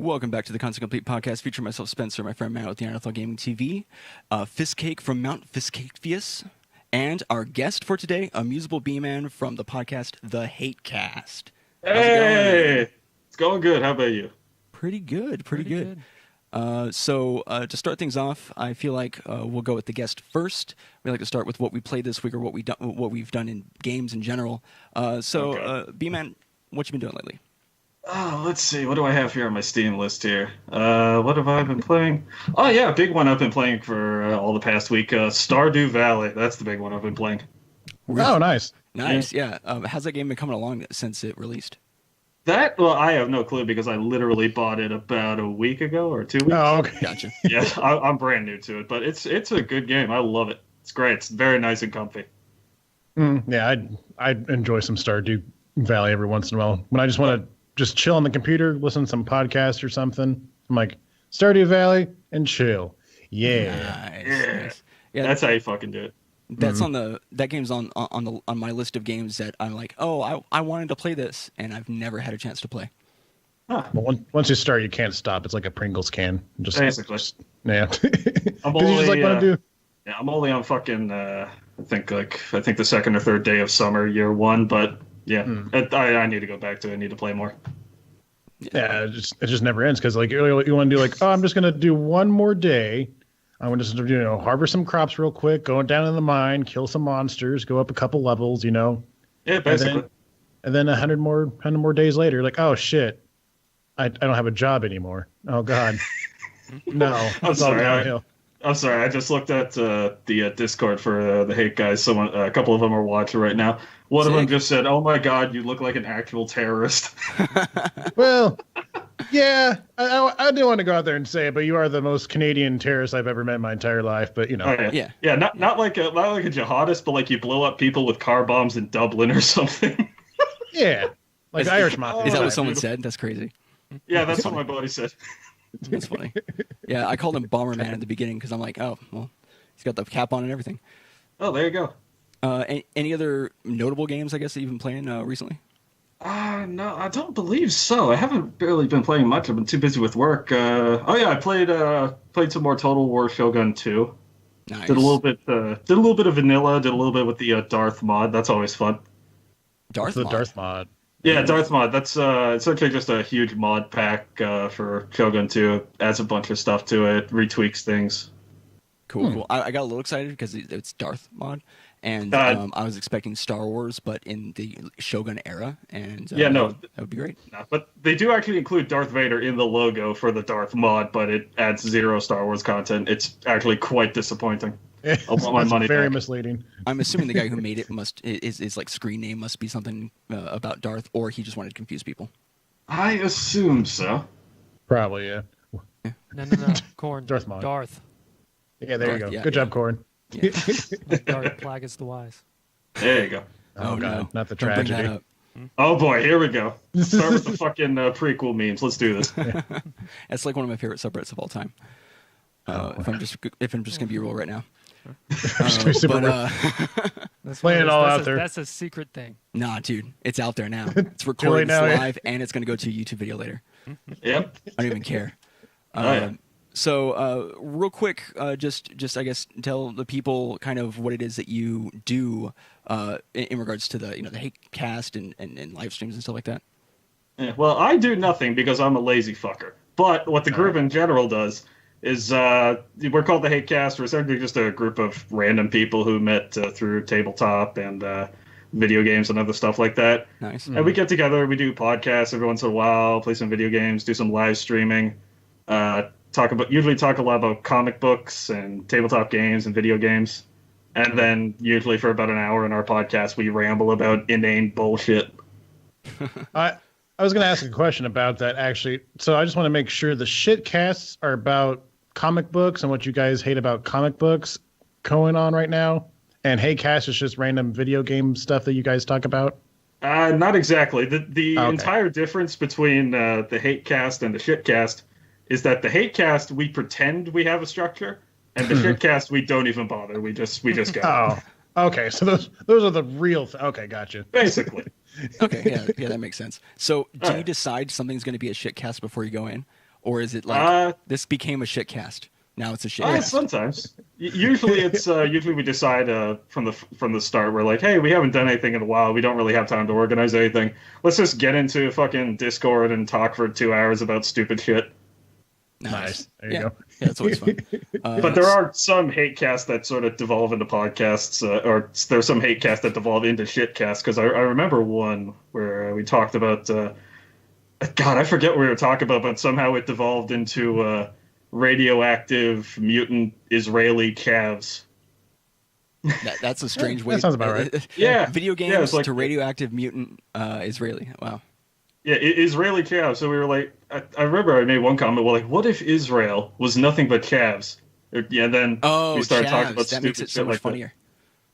Welcome back to the Constant Complete podcast featuring myself, Spencer, my friend Matt with the NFL Gaming TV, Fistcake from Mount Fistcakevius, and our guest for today, AmusableBman from the podcast The HATEcast. Hey! It's going good. How about you? Pretty good. So to start things off, I feel like we'll go with the guest first. We like to start with what we played this week or what we've done in games in general. B-Man, what you been doing lately? Oh, let's see. What do I have here on my Steam list here? What have I been playing? Oh, yeah, big one I've been playing for all the past week. Stardew Valley. That's the big one I've been playing. Oh, nice. Nice, yeah. How's that game been coming along since it released? Well, I have no clue because I literally bought it about a week ago or 2 weeks. Oh, okay. Gotcha. Yeah, I'm brand new to it, but it's a good game. I love it. It's great. It's very nice and comfy. Yeah, I enjoy some Stardew Valley every once in a while. When I just want to just chill on the computer, listen to some podcast or something, I'm like, Stardew Valley and chill. Yeah. Nice. Yeah, That's how you fucking do it. That's that game's on my list of games that I'm like, oh, I wanted to play this, and I've never had a chance to play. Huh. But once you start, you can't stop. It's like a Pringles can. Basically. Yeah. I'm you just like want to do. Yeah, I'm only on fucking I think the second or third day of summer, year one, but yeah, I need to go back to it. I need to play more. Yeah, it just never ends because like you want to do like, oh, I'm just gonna do one more day. I'm gonna just harvest some crops real quick, go down in the mine, kill some monsters, go up a couple levels, Yeah, basically. And then 100 more days later, like, oh shit, I don't have a job anymore. Oh god, no. I'm sorry. I'm sorry. I just looked at the Discord for the Hate guys. A couple of them are watching right now. One of them just said, "Oh my God, you look like an actual terrorist." Well, yeah, I didn't want to go out there and say it, but you are the most Canadian terrorist I've ever met in my entire life. But Oh, yeah. Not like a jihadist, but like you blow up people with car bombs in Dublin or something. Yeah, like Irish mafia. Is that what someone said? That's crazy. Yeah, that's what my buddy said. That's funny. Yeah, I called him Bomberman at the beginning because I'm like, oh, well, he's got the cap on and everything. Oh, there you go. Any other notable games, I guess, that you've been playing recently? No, I don't believe so. I haven't really been playing much. I've been too busy with work. I played some more Total War Shogun 2. Nice. Did a little bit of vanilla. Did a little bit with the Darth mod. That's always fun. Darth mod. Yeah, Darth mod. That's it's actually just a huge mod pack for Shogun 2. Adds a bunch of stuff to it, retweaks things. Cool. I got a little excited because it's Darth mod, and I was expecting Star Wars, but in the Shogun era, and that would be great. No, but they do actually include Darth Vader in the logo for the Darth mod, but it adds 0 Star Wars content. It's actually quite disappointing. I want my money very back. Misleading. I'm assuming the guy who made it is like screen name must be something about Darth, or he just wanted to confuse people. I assume so. Probably, yeah. No. Corn. Darth mod. Darth. Yeah, there Darth, you go. Good job, Corn. Yeah. Darth Plagueis the Wise. There you go. Oh god, no. not the Don't bring that tragedy. up. Oh boy, here we go. Start with the fucking prequel memes. Let's do this. That's like one of my favorite subreddits of all time. If I'm just gonna be real right now. That's laying it all out there. That's a secret thing. Nah, dude, it's out there now. It's recorded live, and it's gonna go to a YouTube video later. Yep. I don't even care. Yeah. So, real quick, just I guess tell the people kind of what it is that you do in regards to the the HATEcast and live streams and stuff like that. Yeah, well, I do nothing because I'm a lazy fucker. But what the group in general does is we're called the HATEcast. We're essentially just a group of random people who met through tabletop and video games and other stuff like that. Nice. And we get together, we do podcasts every once in a while, play some video games, do some live streaming, usually talk a lot about comic books and tabletop games and video games. And then usually for about an hour in our podcast, we ramble about inane bullshit. I was going to ask a question about that, actually. So I just want to make sure the shitcasts are about comic books and what you guys hate about comic books going on right now. And HATEcast is just random video game stuff that you guys talk about? Not exactly. The entire difference between the HATEcast and the shitcast is that the HATEcast, we pretend we have a structure, and the shitcast, we don't even bother. We just go. Oh, okay. So those are the real. Okay, gotcha. Basically. Okay, yeah, that makes sense. So, do you decide something's going to be a shitcast before you go in, or is it like this became a shitcast? Now it's a shitcast. Sometimes. Usually it's usually we decide from the start, we're like, hey, we haven't done anything in a while. We don't really have time to organize anything. Let's just get into fucking Discord and talk for 2 hours about stupid shit. Nice. There you go. Yeah, it's always fun. But there are some hate casts that sort of devolve into podcasts, or there's some hate casts that devolve into shitcasts. Because I remember one where we talked about, God, I forget what we were talking about, but somehow it devolved into radioactive mutant Israeli calves. That's a strange way. That sounds about right. Yeah. Video games like, to radioactive mutant Israeli. Wow. Yeah, Israeli calves. So we were like, I remember I made one comment. Well, like, what if Israel was nothing but calves? Yeah, then we started talking about that stupid makes it so shit much like funnier.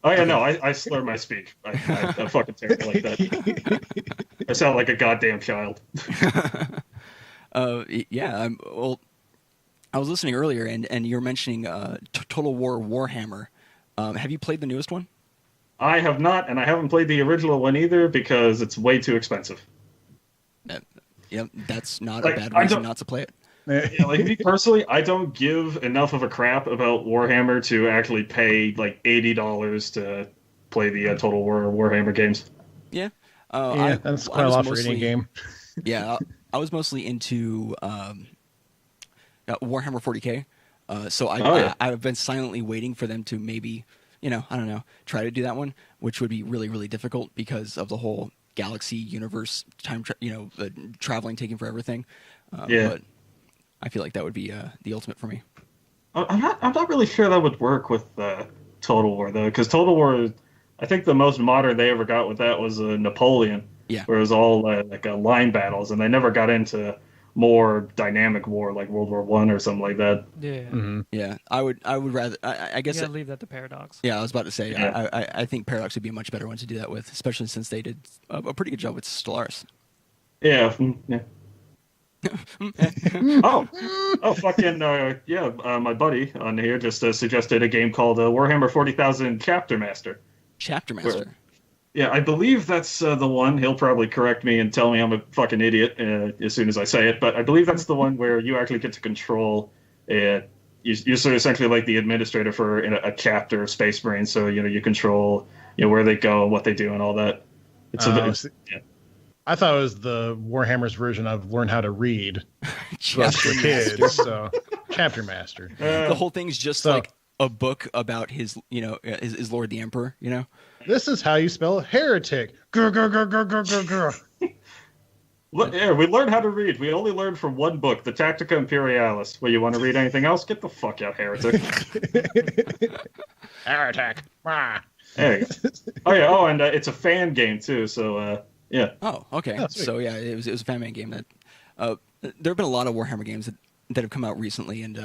That. Oh yeah, no, I slur my speech. I'm fucking terrible like that. I sound like a goddamn child. Yeah. Well, I was listening earlier, and you were mentioning Total War Warhammer. Have you played the newest one? I have not, and I haven't played the original one either because it's way too expensive. Yeah, that's not Like, a bad reason not to play it. Yeah, like me personally, I don't give enough of a crap about Warhammer to actually pay like $80 to play the Total War Warhammer games. Yeah. That's quite a lot for any game. Yeah, I was mostly into Warhammer 40K. So I've been silently waiting for them to maybe, I don't know, try to do that one, which would be really, really difficult because of the whole galaxy universe time, the traveling taking forever thing. But I feel like that would be the ultimate for me. I'm not really sure that would work with Total War though, because Total War, I think the most modern they ever got with that was Napoleon. Yeah. Where it was all line battles, and they never got into more dynamic war like World War I or something like that. Yeah. Mm-hmm. Yeah, I would rather. I guess You gotta leave that to Paradox. Yeah, I was about to say. Yeah. I think Paradox would be a much better one to do that with, especially since they did a pretty good job with Stellaris. Yeah. Yeah. Fucking my buddy on here just suggested a game called Warhammer 40,000 Chapter Master. Chapter Master. Yeah, I believe that's the one. He'll probably correct me and tell me I'm a fucking idiot as soon as I say it, but I believe that's the one where you actually get to control you're sort of essentially like the administrator for a chapter of Space Marine, so you control where they go, what they do, and all that. I thought it was the Warhammer's version of Learn How to Read. Chapter for kids, so Chapter Master. The whole thing's just like a book about his Lord the Emperor. This is how you spell heretic. Grr, grr, grr, grr, grr, grr, grr. Yeah, we learned how to read. We only learned from one book, the Tactica Imperialis. Well, you want to read anything else? Get the fuck out, heretic. Heretic. Ah. There you go. Oh yeah. Oh, and it's a fan game too. So yeah. Oh, okay. So yeah, it was a fan made game that. There have been a lot of Warhammer games that have come out recently, and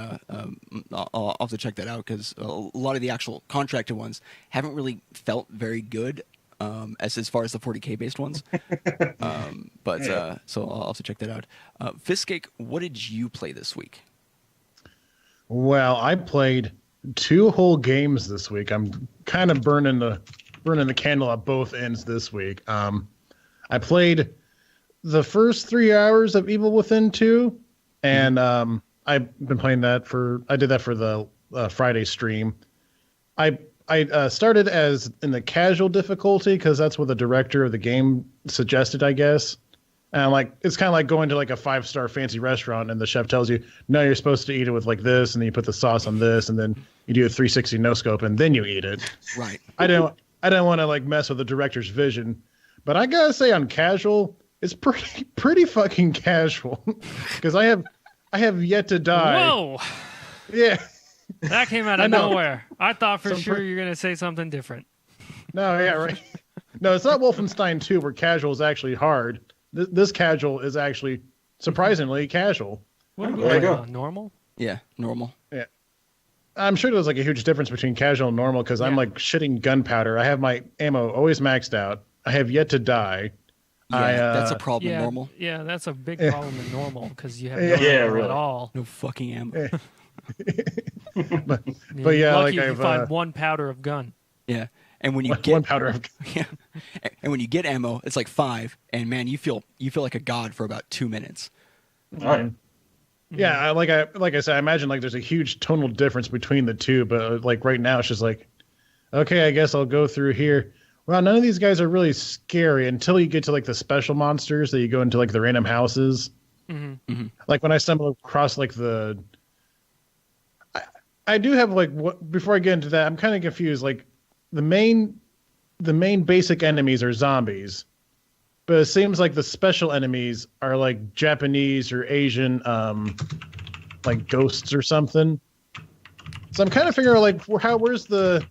I'll have to check that out because a lot of the actual contracted ones haven't really felt very good as far as the 40K based ones. So I'll have to check that out. Fiskcake, what did you play this week? Well, I played 2 whole games this week. I'm kind of burning the candle at both ends this week. I played the first 3 hours of Evil Within 2, and I've been playing that I did that for the Friday stream. I started as in the casual difficulty because that's what the director of the game suggested, I guess. And it's kind of like going to like a 5-star fancy restaurant and the chef tells you, no, you're supposed to eat it with like this, and then you put the sauce on this, and then you do a 360 no scope, and then you eat it. Right. I didn't want to like mess with the director's vision, but I gotta say on casual, it's pretty fucking casual because I have yet to die. Whoa! Yeah. That came out of nowhere. I thought for sure you were going to say something different. No, yeah, right. No, it's not Wolfenstein 2 where casual is actually hard. This casual is actually surprisingly casual. What are we There you playing go. on? Normal? Yeah, normal. Yeah. I'm sure there's like a huge difference between casual and normal because I'm like shitting gunpowder. I have my ammo always maxed out. I have yet to die. Yeah, that's a problem in normal. Yeah, that's a big problem in normal because you have no ammo really. at all. No fucking ammo. But yeah, lucky like if you find one powder of gun. Yeah. And when you get one powder of yeah, and when you get ammo, it's like 5, and man, you feel like a god for about 2 minutes. All right. Yeah, like I said, I imagine like there's a huge tonal difference between the two, but like right now it's just like, okay, I guess I'll go through here. Well, none of these guys are really scary until you get to like the special monsters that you go into like the random houses. Like when I stumble across like I do have like before I get into that, I'm kind of confused. Like the main basic enemies are zombies, but it seems like the special enemies are like Japanese or Asian, like ghosts or something. So I'm kind of figuring like where's the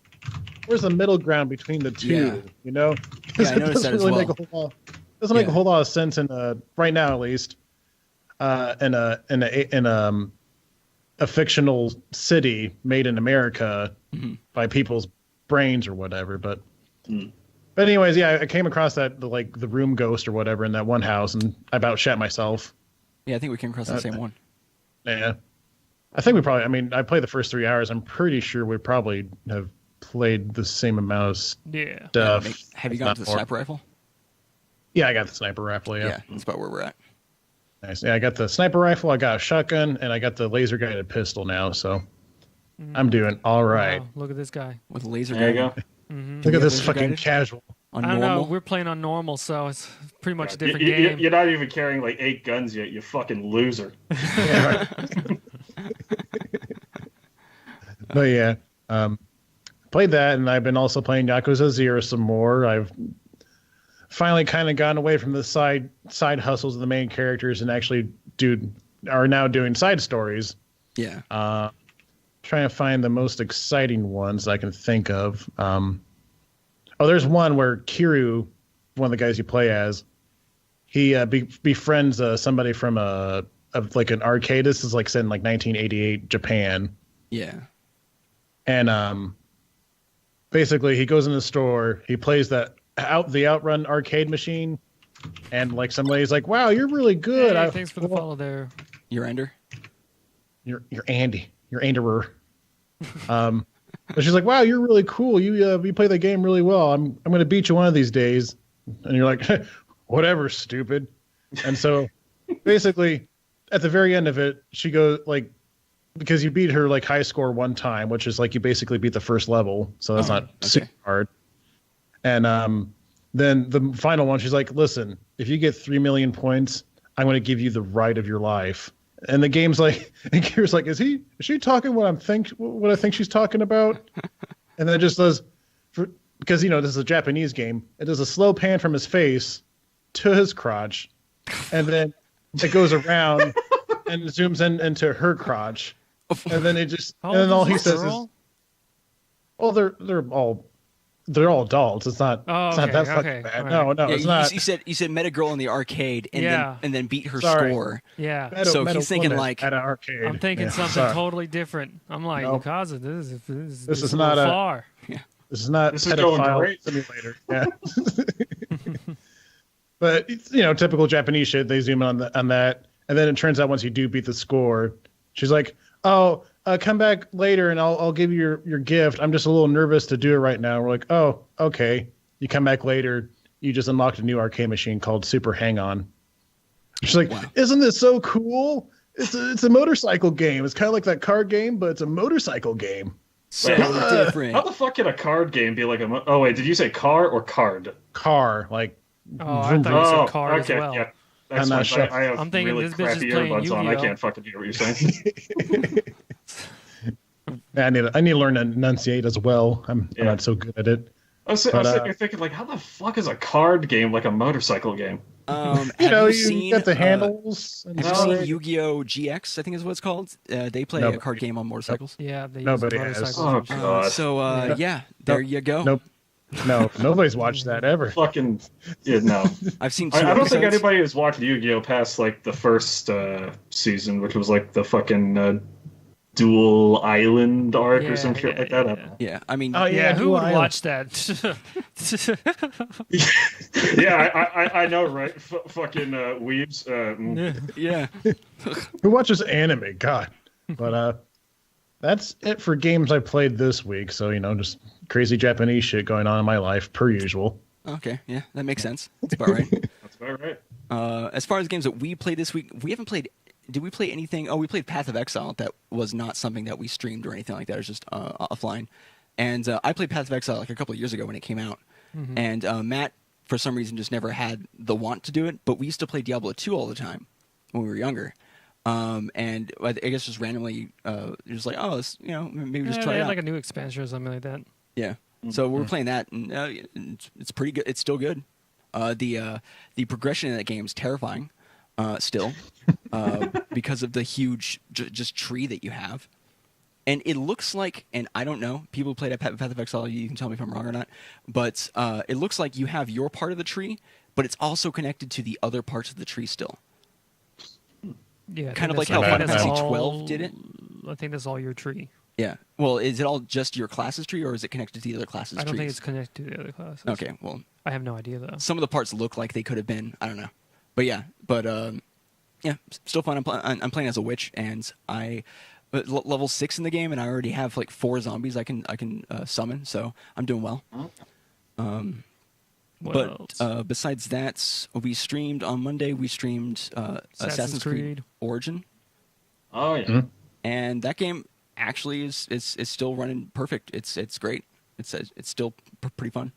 middle ground between the two? Yeah. You know, Yeah, I noticed that as well. Doesn't make a whole lot of sense in right now at least. In a fictional city made in America by people's brains or whatever, but anyways, yeah, I came across the room ghost or whatever in that one house, and I about shat myself. Yeah, I think we came across the same one. Yeah, I think we probably. I mean, I played the first 3 hours. I'm pretty sure we probably have played the same amount of stuff. Have you gotten to the sniper rifle? Yeah, I got the sniper rifle. Yeah, that's about where we're at. Nice. Yeah, I got the sniper rifle, I got a shotgun, and I got the laser guided pistol now, so I'm doing all right. Wow, look at this guy. With a laser There you gun. go. Look at this laser fucking guided? casual. On I don't know. normal? We're playing on normal, so it's pretty much a Yeah, different game. You're not even carrying like 8 guns yet, you fucking loser. Yeah, right. But yeah, played that, and I've been also playing Yakuza 0 some more. I've finally kind of gotten away from the side hustles of the main characters and actually are now doing side stories. Yeah. Trying to find the most exciting ones I can think of. There's one where Kiryu, one of the guys you play as, he befriends somebody from like an arcade. This is like set in like 1988 Japan. Yeah. And basically he goes in the store, he plays the Outrun arcade machine, and like somebody's like, "Wow, you're really good." Hey, thanks for the follow there. You're Ender? You're Andy. You're Anderer. But she's like, "Wow, you're really cool. You play the game really well. I'm going to beat you one of these days." And you're like, "Whatever, stupid." And so basically at the very end of it, she goes like, because you beat her like high score one time, which is like you basically beat the first level, so that's not super hard. And then the final one, she's like, "Listen, if you get 3 million points, I'm going to give you the ride of your life." And the game's like, and Kira's like, is she talking what I think she's talking about? And then it just does, because this is a Japanese game, it does a slow pan from his face to his crotch, and then it goes around and zooms into her crotch, and then all he says is, "Oh, they're all adults. It's not. Oh, it's okay, not that's okay, not bad. right. No, it's not." You said met a girl in the arcade and then beat her Sorry. score. Yeah. So he's thinking like at an arcade. I'm thinking something sorry. totally different. I'm like, Nope. Yakuza, this This is a not little a- far. This is not This is going pedophile great. simulator. Yeah. But typical Japanese shit. They zoom in on that, and then it turns out once you do beat the score, she's like, "Oh, come back later, and I'll give you your gift. I'm just a little nervous to do it right now." We're like, "Oh, okay." You come back later. You just unlocked a new arcade machine called Super Hang-On. She's like, Wow. "Isn't this so cool? It's a motorcycle game. It's kind of like that card game, but it's a motorcycle game." so different. How the fuck can a card game be like a... Oh, wait, did you say car or card? Car, like. Oh, I thought you said card okay, as well. yeah. That's I'm not fine. sure. I have I'm thinking really this bitch is crappy playing earbuds on. I Yu-Gi-Oh. can't fucking hear what you're saying. I need to learn to enunciate as well. I'm not so good at it. I was sitting here thinking, like, how the fuck is a card game like a motorcycle game? Have You seen, get the handles. And Have No, you they- seen Yu-Gi-Oh! GX? I think is what it's called. They play No. a card game on motorcycles. Yeah, they use Nobody has. motorcycles. Oh, and shit. God. So there you go. Nope. No, nobody's watched that ever. Fucking... Yeah, no. I've seen two I don't think episodes. anybody has watched Yu-Gi-Oh! Past, like, the first season, which was, like, the fucking dual island arc or some shit like that. I don't know. Yeah, I mean, Oh, Yeah, who would Dual watch that? Yeah, I know, right? Fucking weebs. yeah. Who watches anime? God. But that's it for games I played this week. So just crazy Japanese shit going on in my life per usual. Okay, yeah, that makes sense. That's about right. That's about right. As far as games that we played this week, we haven't played did we play anything? Oh, we played Path of Exile. That was not something that we streamed or anything like that. It was just offline. And I played Path of Exile like a couple of years ago when it came out. Mm-hmm. And Matt, for some reason, just never had the want to do it. But we used to play Diablo 2 all the time when we were younger. And I guess just randomly, you're just like, oh, let's, maybe just try they it had out. like a new expansion or something like that. Yeah. So we're playing that, and it's pretty good. It's still good. The progression in that game is terrifying, still, because of the huge just tree that you have. And it looks like, and I don't know, people who played at Path of Exile, you can tell me if I'm wrong or not, but it looks like you have your part of the tree, but it's also connected to the other parts of the tree still. Yeah, Kind of like how Final Fantasy 12 did it. I think that's all your tree. Yeah. Well, is it all just your class's tree, or is it connected to the other classes' trees? I don't think it's connected to the other classes. Okay, well, I have no idea though. some of the parts look like they could have been. I don't know, but yeah, still fun. I'm playing as a witch, and level 6 in the game, and I already have like 4 zombies I can summon, so I'm doing well. Besides that, we streamed on Monday. We streamed Assassin's Creed Origin. Oh yeah. And that game actually is still running perfect. It's great. It's still pretty fun.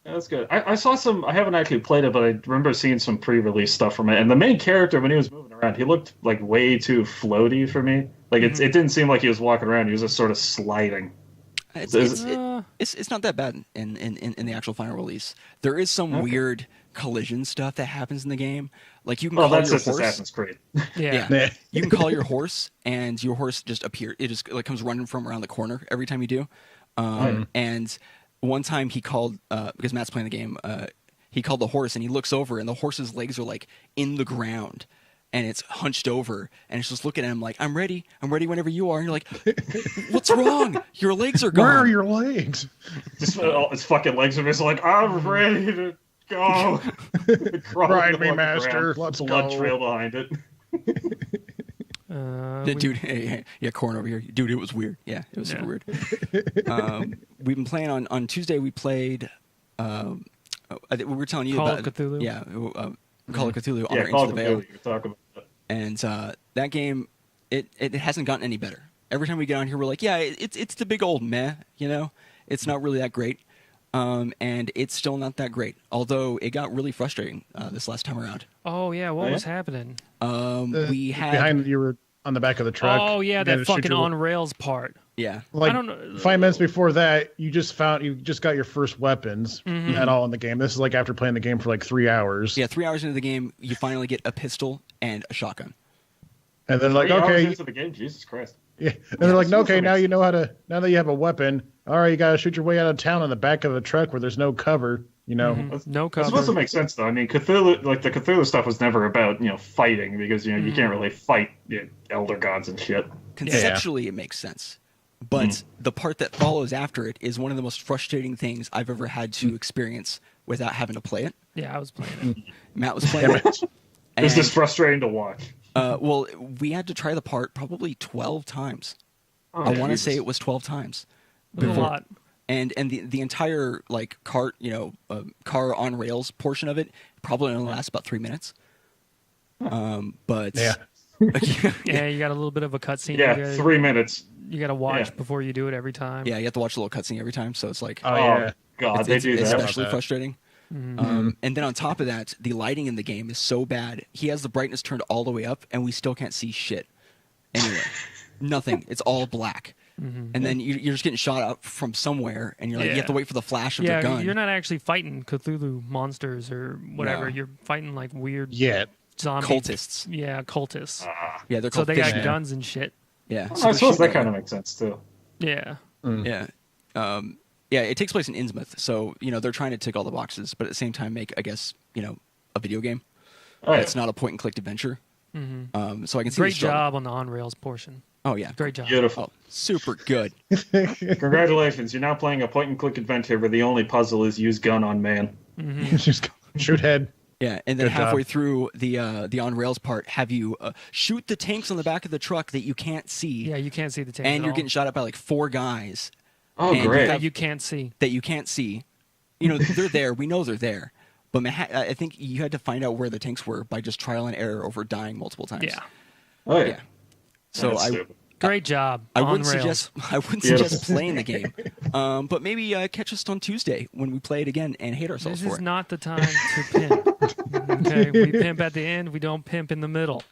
Yeah, that's good. I saw some. I haven't actually played it, but I remember seeing some pre-release stuff from it. And the main character, when he was moving around, he looked like way too floaty for me. Like it didn't seem like he was walking around. He was just sort of sliding. It's not that bad in the actual final release. There is some weird collision stuff that happens in the game. Like you can call that's your just horse. Assassin's Creed. Yeah. You can call your horse, and your horse just appears. It just like comes running from around the corner every time you do. And one time he called because Matt's playing the game. He called the horse, and he looks over, and the horse's legs are like in the ground. And it's hunched over, and it's just looking at him like, I'm ready whenever you are. And you're like, what's wrong? Your legs are gone. Where are your legs? Just its fucking legs are just like, I'm ready to go. Ride me, master. Let's blood go. trail behind it. Dude, hey, Corn over here. Dude, it was weird. Yeah, it was super weird. We've been playing on Tuesday. We played. We were telling you Call about of Cthulhu. Yeah, Call of Cthulhu. Yeah, Honor Call Into of the Veil. Cthulhu. You're talking about that. And that game, it hasn't gotten any better. Every time we get on here, we're like, yeah, it's the big old meh. It's not really that great. And it's still not that great. Although it got really frustrating this last time around. Oh yeah, what was happening? We had behind you were on the back of the truck. Oh yeah, You that gotta shoot fucking your- on rails part. Yeah. Like I don't know. 5 minutes before that, you just got your first weapons at all in the game. This is like after playing the game for like 3 hours. Yeah, 3 hours into the game, you finally get a pistol and a shotgun. And then like, 3 hours okay, into the game, Jesus Christ. yeah. And they're like, okay, now you know how to. Now that you have a weapon, all right, you got to shoot your way out of town on the back of a truck where there's no cover. No It's cover. supposed to make sense though. I mean, Cthulhu, like the Cthulhu stuff, was never about fighting because you can't really fight elder gods and shit. Conceptually, it makes sense. But the part that follows after it is one of the most frustrating things I've ever had to experience without having to play it. Yeah, I was playing it. Matt was playing it. It's And, just frustrating to watch. well, we had to try the part probably 12 times. Oh, I want to Jesus. say it was 12 times. It was a lot. And the entire like cart, car on rails portion of it probably only lasts about 3 minutes. But Yeah. Yeah, you got a little bit of a cutscene. Yeah, 3 minutes. You got to watch Yeah. before you do it every time. yeah, you have to watch a little cutscene every time, so it's like Oh yeah. God, it's, they it's do that. especially that. frustrating. And then on top of that, the lighting in the game is so bad. He has the brightness turned all the way up, and we still can't see shit. Anyway, nothing. It's all black. And then you're just getting shot up from somewhere, and you're like, you have to wait for the flash of their Yeah, gun. you're not actually fighting Cthulhu monsters or whatever. No. You're fighting like weird Yeah. zombie Cultists. Yeah, cultists. Yeah, they're So called they got fishmen. guns and shit. Yeah, I they're suppose shooting that at kind you. of makes sense too. Yeah. Yeah. Yeah, it takes place in Innsmouth, so they're trying to tick all the boxes, but at the same time make, I guess, a video game. Oh, yeah. It's not a point-and-click adventure. So I can see Great the struggle. job on the on rails portion. Oh yeah, Great job. Beautiful. Oh, super good. Congratulations, you're now playing a point-and-click adventure where the only puzzle is use gun on man. Just shoot head. Yeah, and then Good job. halfway through the on rails part, have you shoot the tanks on the back of the truck that you can't see, Yeah, you can't see the tank. and at you're all. getting shot at by like 4 guys Oh, And great. that you can't see. that you can't see. They're there. We know they're there. But I think you had to find out where the tanks were by just trial and error over dying multiple times. Yeah. Oh yeah. Yeah. So That's I stupid. Great job. I On wouldn't rails. suggest playing the game, but maybe catch us on Tuesday when we play it again and hate ourselves This for is it. not the time to pimp. Okay, we pimp at the end. We don't pimp in the middle.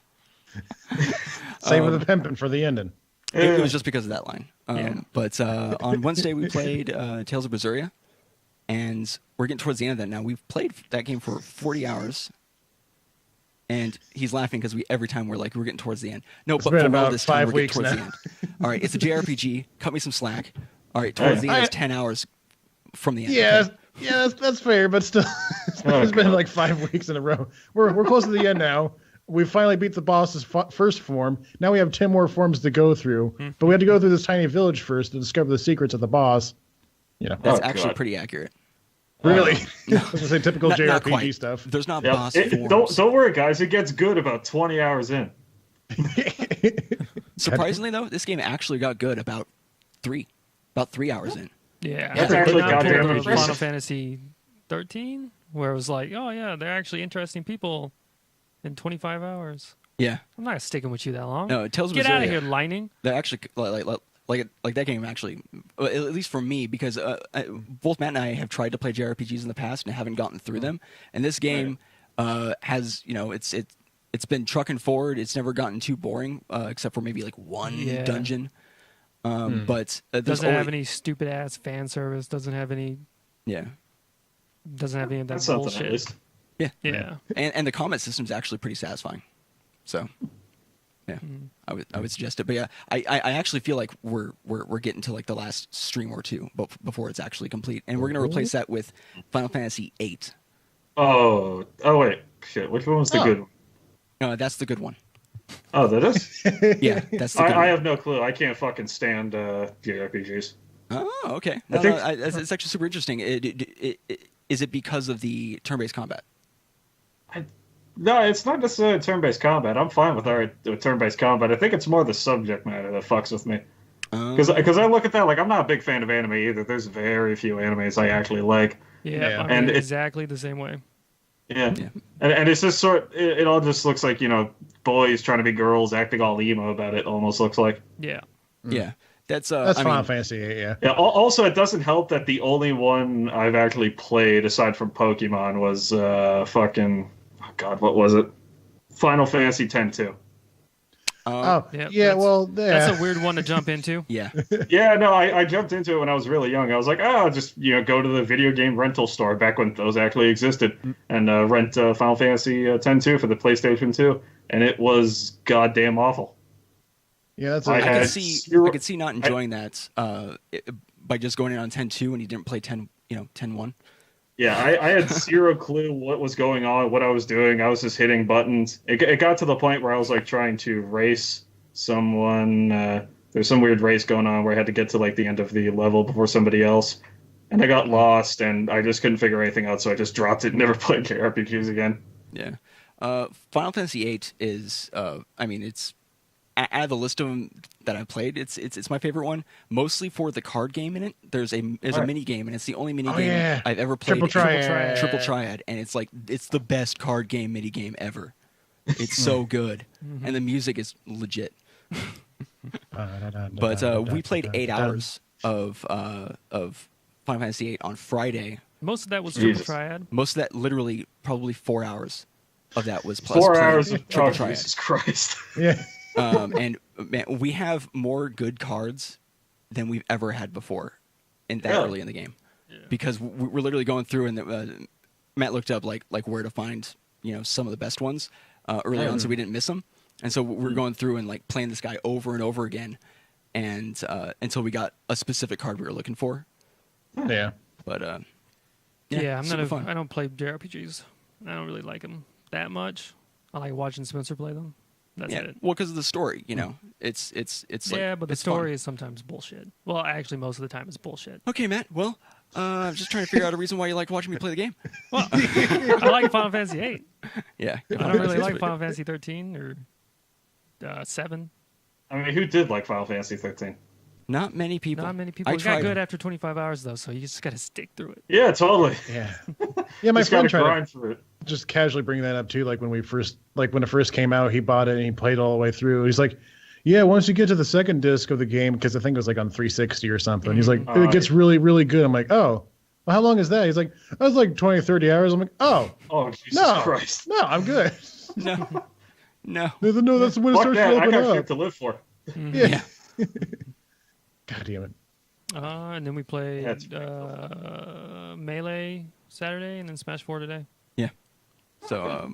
Save the pimping for the ending. It was just because of that line. Yeah. But on Wednesday we played Tales of Berseria, and we're getting towards the end of that now. We've played that game for 40 hours. And he's laughing because every time we're getting towards the end. No, It's but been for about all this time 5 we're weeks getting towards now. the end. All right, it's a JRPG. Cut me some slack. All right, towards the end is 10 hours from the end. Yeah, Okay. yeah, that's fair, but still, it's been like 5 weeks in a row. We're close to the end now. We finally beat the boss's first form. Now we have 10 more forms to go through, but we had to go through this tiny village first to discover the secrets of the boss. You know, That's Oh, actually God. pretty accurate. really, I was gonna say typical Not JRPG quite. stuff. There's not Yeah, boss forms. don't worry, guys. It gets good about 20 hours in. Surprisingly, though, this game actually got good about 3 hours in. Yeah, That's I actually could not goddamn compare to impressive. Final Fantasy 13, where it was like, oh yeah, they're actually interesting people in 25 hours. Yeah. I'm not sticking with you that long. No, Tales of Get out of Berseria, here, Lightning. They're actually like that game actually, at least for me, because both Matt and I have tried to play JRPGs in the past and haven't gotten through them. And this game has, it's been trucking forward. It's never gotten too boring, except for maybe like one dungeon. But there's Doesn't have any stupid ass fan service. Doesn't have any yeah. of that That's something bullshit. at least. Yeah. And the combat system's actually pretty satisfying. So, yeah, I would suggest it. But yeah, I actually feel like we're getting to like the last stream or two before it's actually complete, and we're gonna replace that with Final Fantasy VIII. Oh wait, shit. Which one was the good one? No, that's the good one. Oh, that is. Yeah, that's the good I one. have no clue. I can't fucking stand JRPGs. Oh, okay. No, think- it's actually super interesting. Is it because of the turn-based combat? No, it's not necessarily turn-based combat. I'm fine with turn-based combat. I think it's more the subject matter that fucks with me. Because I look at that like I'm not a big fan of anime either. There's very few animes I actually like. Yeah, Yeah. I mean, And exactly the same way. Yeah, Yeah. and it's just it all just looks like boys trying to be girls acting all emo about it. Almost looks like. Yeah. Yeah, that's That's I Final mean, Fantasy, yeah. Yeah. Also, it doesn't help that the only one I've actually played aside from Pokemon was fucking God, what was it? Final Fantasy X-2. Oh, Yeah, yeah. Well, That's a weird one to jump into. yeah. Yeah, no, I jumped into it when I was really young. I was like, I'll just go to the video game rental store back when those actually existed and rent Final Fantasy X-2 for the PlayStation 2, and it was goddamn awful. yeah, that's I I had could zero- see not enjoying that by just going in on 10-2 and you didn't play 10-1. Yeah, I had zero clue what was going on, what I was doing. I was just hitting buttons. It got to the point where I was like trying to race someone. There's some weird race going on where I had to get to like the end of the level before somebody else, and I got lost and I just couldn't figure anything out. So I just dropped it and never played JRPGs again. Yeah. Final Fantasy VIII is I mean it's out of the list of them that I've played, it's my favorite one, mostly for the card game in it. There's a mini game, and it's the only mini game yeah. I've ever played. Triple Triad. Triple Triad, and it's the best card game mini game ever. It's so good, and the music is legit. But we played 8 hours of Final Fantasy VIII on Friday. Most of that was Jesus. Triple Triad. Most of that, literally, probably 4 hours of that was 4 playing hours of Triple Triad. Jesus Christ. Yeah. And man, we have more good cards than we've ever had before in that early in the game, because we're literally going through and Matt looked up like where to find some of the best ones early on, so we didn't miss them. And so we're going through and like playing this guy over and over again, and until we got a specific card we were looking for. Yeah. But Yeah, I'm super not. fun. I don't play JRPGs. I don't really like them that much. I like watching Spencer play them. That's yeah, it. well, because of the story, it's like, Yeah, but the it's fun. story is sometimes bullshit. Well, actually, most of the time it's bullshit. Okay, Matt. Well, I'm just trying to figure out a reason why you like watching me play the game. Well, I like Final Fantasy 8. Yeah, I don't really like Final Fantasy 13 or 7. I mean, who did like Final Fantasy 13? Not many people. Not many people. I It got tried. good after 25 hours though, so you just got to stick through it. Yeah, totally. Yeah. Yeah, my Just gotta friend tried to grind through it. just casually bring that up too. Like when it first came out, he bought it and he played all the way through. He's like, yeah, once you get to the second disc of the game, because I think it was like on 360 or something. He's like, it gets really, really good. I'm like, oh, well, how long is that? He's like, that was like 20, 30 hours. I'm like, oh, Jesus no, Christ. no, I'm good. No. No. No, that's when it Fuck starts that. to I open got up. shit to live for. Yeah. God damn it. And then we played That's Melee Saturday and then Smash 4 today. Yeah. So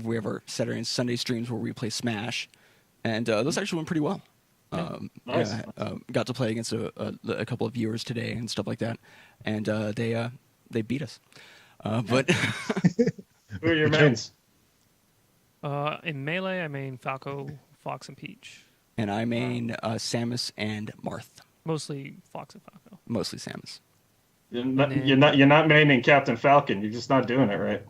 we have our Saturday and Sunday streams where we play Smash, and those actually went pretty well. Nice. Got to play against a couple of viewers today and stuff like that, and they beat us. But Who are your mains? In Melee, I main Falco, Fox, and Peach. and I main Samus and Marth, Mostly Fox and Falco. mostly Samus. You're not maining Captain Falcon. You're just not doing it right.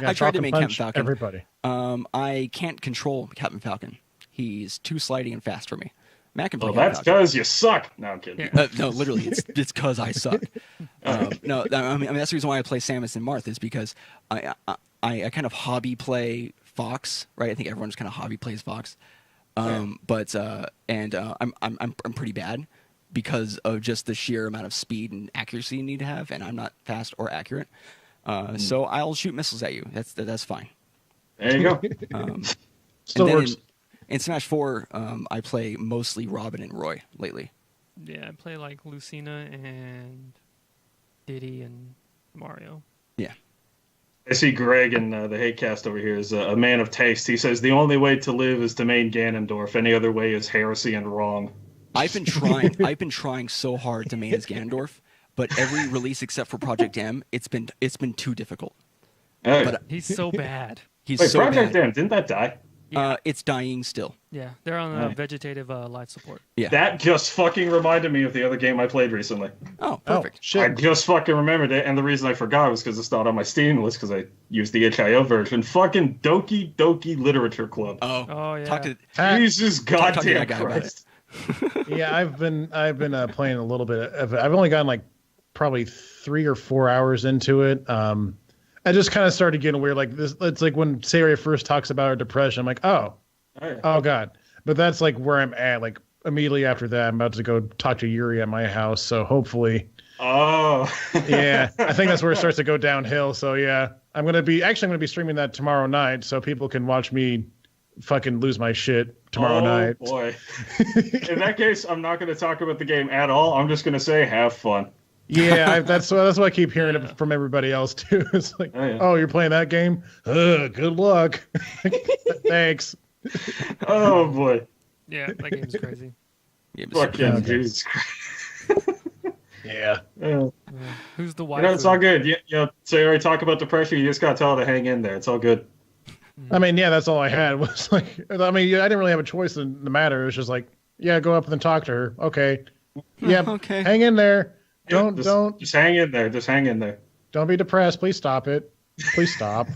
I tried to make Captain Falcon. Everybody. I can't control Captain Falcon. He's too slidey and fast for me. Matt can play Well, Captain that's Falcon. because you suck. No, I'm kidding. Yeah. No, literally, it's because I suck. No, I mean that's the reason why I play Samus and Marth is because I kind of hobby play Fox, right? I think everyone just kind of hobby plays Fox, but I'm pretty bad because of just the sheer amount of speed and accuracy you need to have, and I'm not fast or accurate. So I'll shoot missiles at you. That's fine. There you go. Still and then works. in Smash 4, I play mostly Robin and Roy lately. Yeah, I play like Lucina and Diddy and Mario. Yeah. I see Greg in the HATEcast over here is a man of taste. He says the only way to live is to main Ganondorf. Any other way is heresy and wrong. I've been trying so hard to main as Ganondorf, but every release except for Project M, it's been too difficult. Hey. But He's so bad. he's Wait, so Project bad. M, didn't that die? It's dying still. Yeah, they're on Right. vegetative life support. Yeah. That just fucking reminded me of the other game I played recently. Oh, Oh, perfect. I shit. just fucking remembered it, and the reason I forgot was because it's not on my Steam list because I used the itch.io version. Fucking Doki Doki Literature Club. Oh, yeah. Talk to Jesus talk to goddamn that guy about Christ. Yeah, I've been playing a little bit of it. I've only gotten like probably 3 or 4 hours into it. I just kind of started getting weird. Like this, it's like when Saria first talks about her depression. I'm like, oh god. But that's like where I'm at. Like immediately after that, I'm about to go talk to Yuri at my house. So hopefully, Oh. yeah, I think that's where it starts to go downhill. So yeah, I'm gonna be streaming that tomorrow night, so people can watch me fucking lose my shit tomorrow night. Oh boy. In that case, I'm not going to talk about the game at all. I'm just going to say have fun. Yeah, that's what I keep hearing it from everybody else too. It's like, Oh, yeah. oh, you're playing that game? Good luck. Thanks. Oh boy. Yeah, that game's crazy. yeah, but Fucking Okay. Jesus Christ. Yeah. Yeah. Who's the You wife? know, it's all good. So you already talk about depression. You just got to tell her to hang in there. It's all good. I mean, yeah, that's all I had was like, I mean, I didn't really have a choice in the matter. It was just like, yeah, go up and talk to her. Okay. Yeah. Okay. Hang in there. Don't Just hang in there. Just hang in there. don't be depressed. Please stop it. Please stop.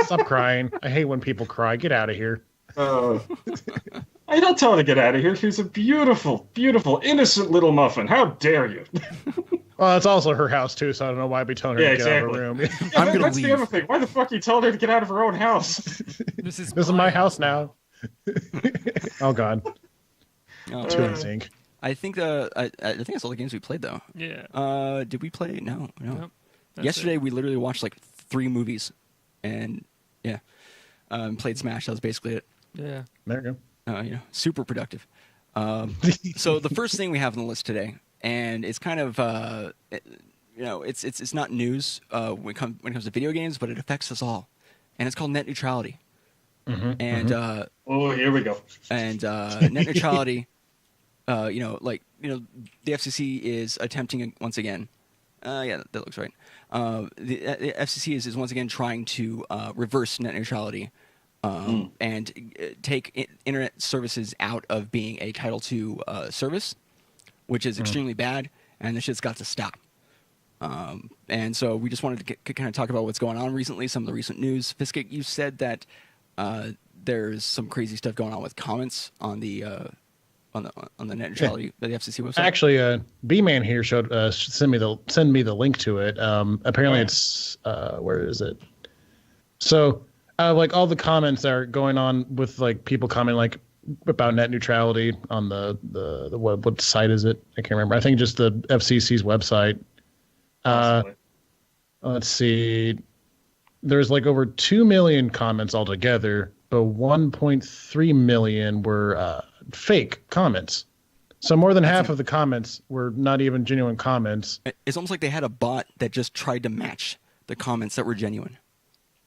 Stop crying. I hate when people cry. Get out of here. I don't tell her to get out of here. She's a beautiful, beautiful, innocent little muffin. How dare you? Well, it's also her house too, so I don't know why I'd be telling her Yeah, to get out of exactly. her room. Yeah, I'm gonna that's the leave. other thing. Why the fuck you told her to get out of her own house? This is This is my house now. Oh God, Oh, too in sync. I think I think that's all the games we played though. Yeah. Did we play? No. Nope. That's Yesterday it. we literally watched like 3 movies, and yeah, played Smash. That was basically it. Yeah. There you go. Super productive. So the first thing we have on the list today, and it's kind of it's not news when it comes to video games, but it affects us all, and it's called net neutrality. And Oh, here we go. and net neutrality, the FCC is attempting once again. Yeah, that looks right. The FCC is once again trying to reverse net neutrality and take internet services out of being a Title II service, which is extremely bad, and this shit's got to stop. And so we just wanted to kind of talk about what's going on recently, some of the recent news. Fiskik, you said that there's some crazy stuff going on with comments on the on the net neutrality, the FCC website. Actually, B-Man here showed send me the link to it. Apparently, it's where is it? So, like all the comments that are going on with like people commenting like about net neutrality on the what site is it? I can't remember. I think just the FCC's website. Let's see. There's like over 2 million comments altogether, but 1.3 million were fake comments. So more than half of the comments were not even genuine comments. It's almost like they had a bot that just tried to match the comments that were genuine.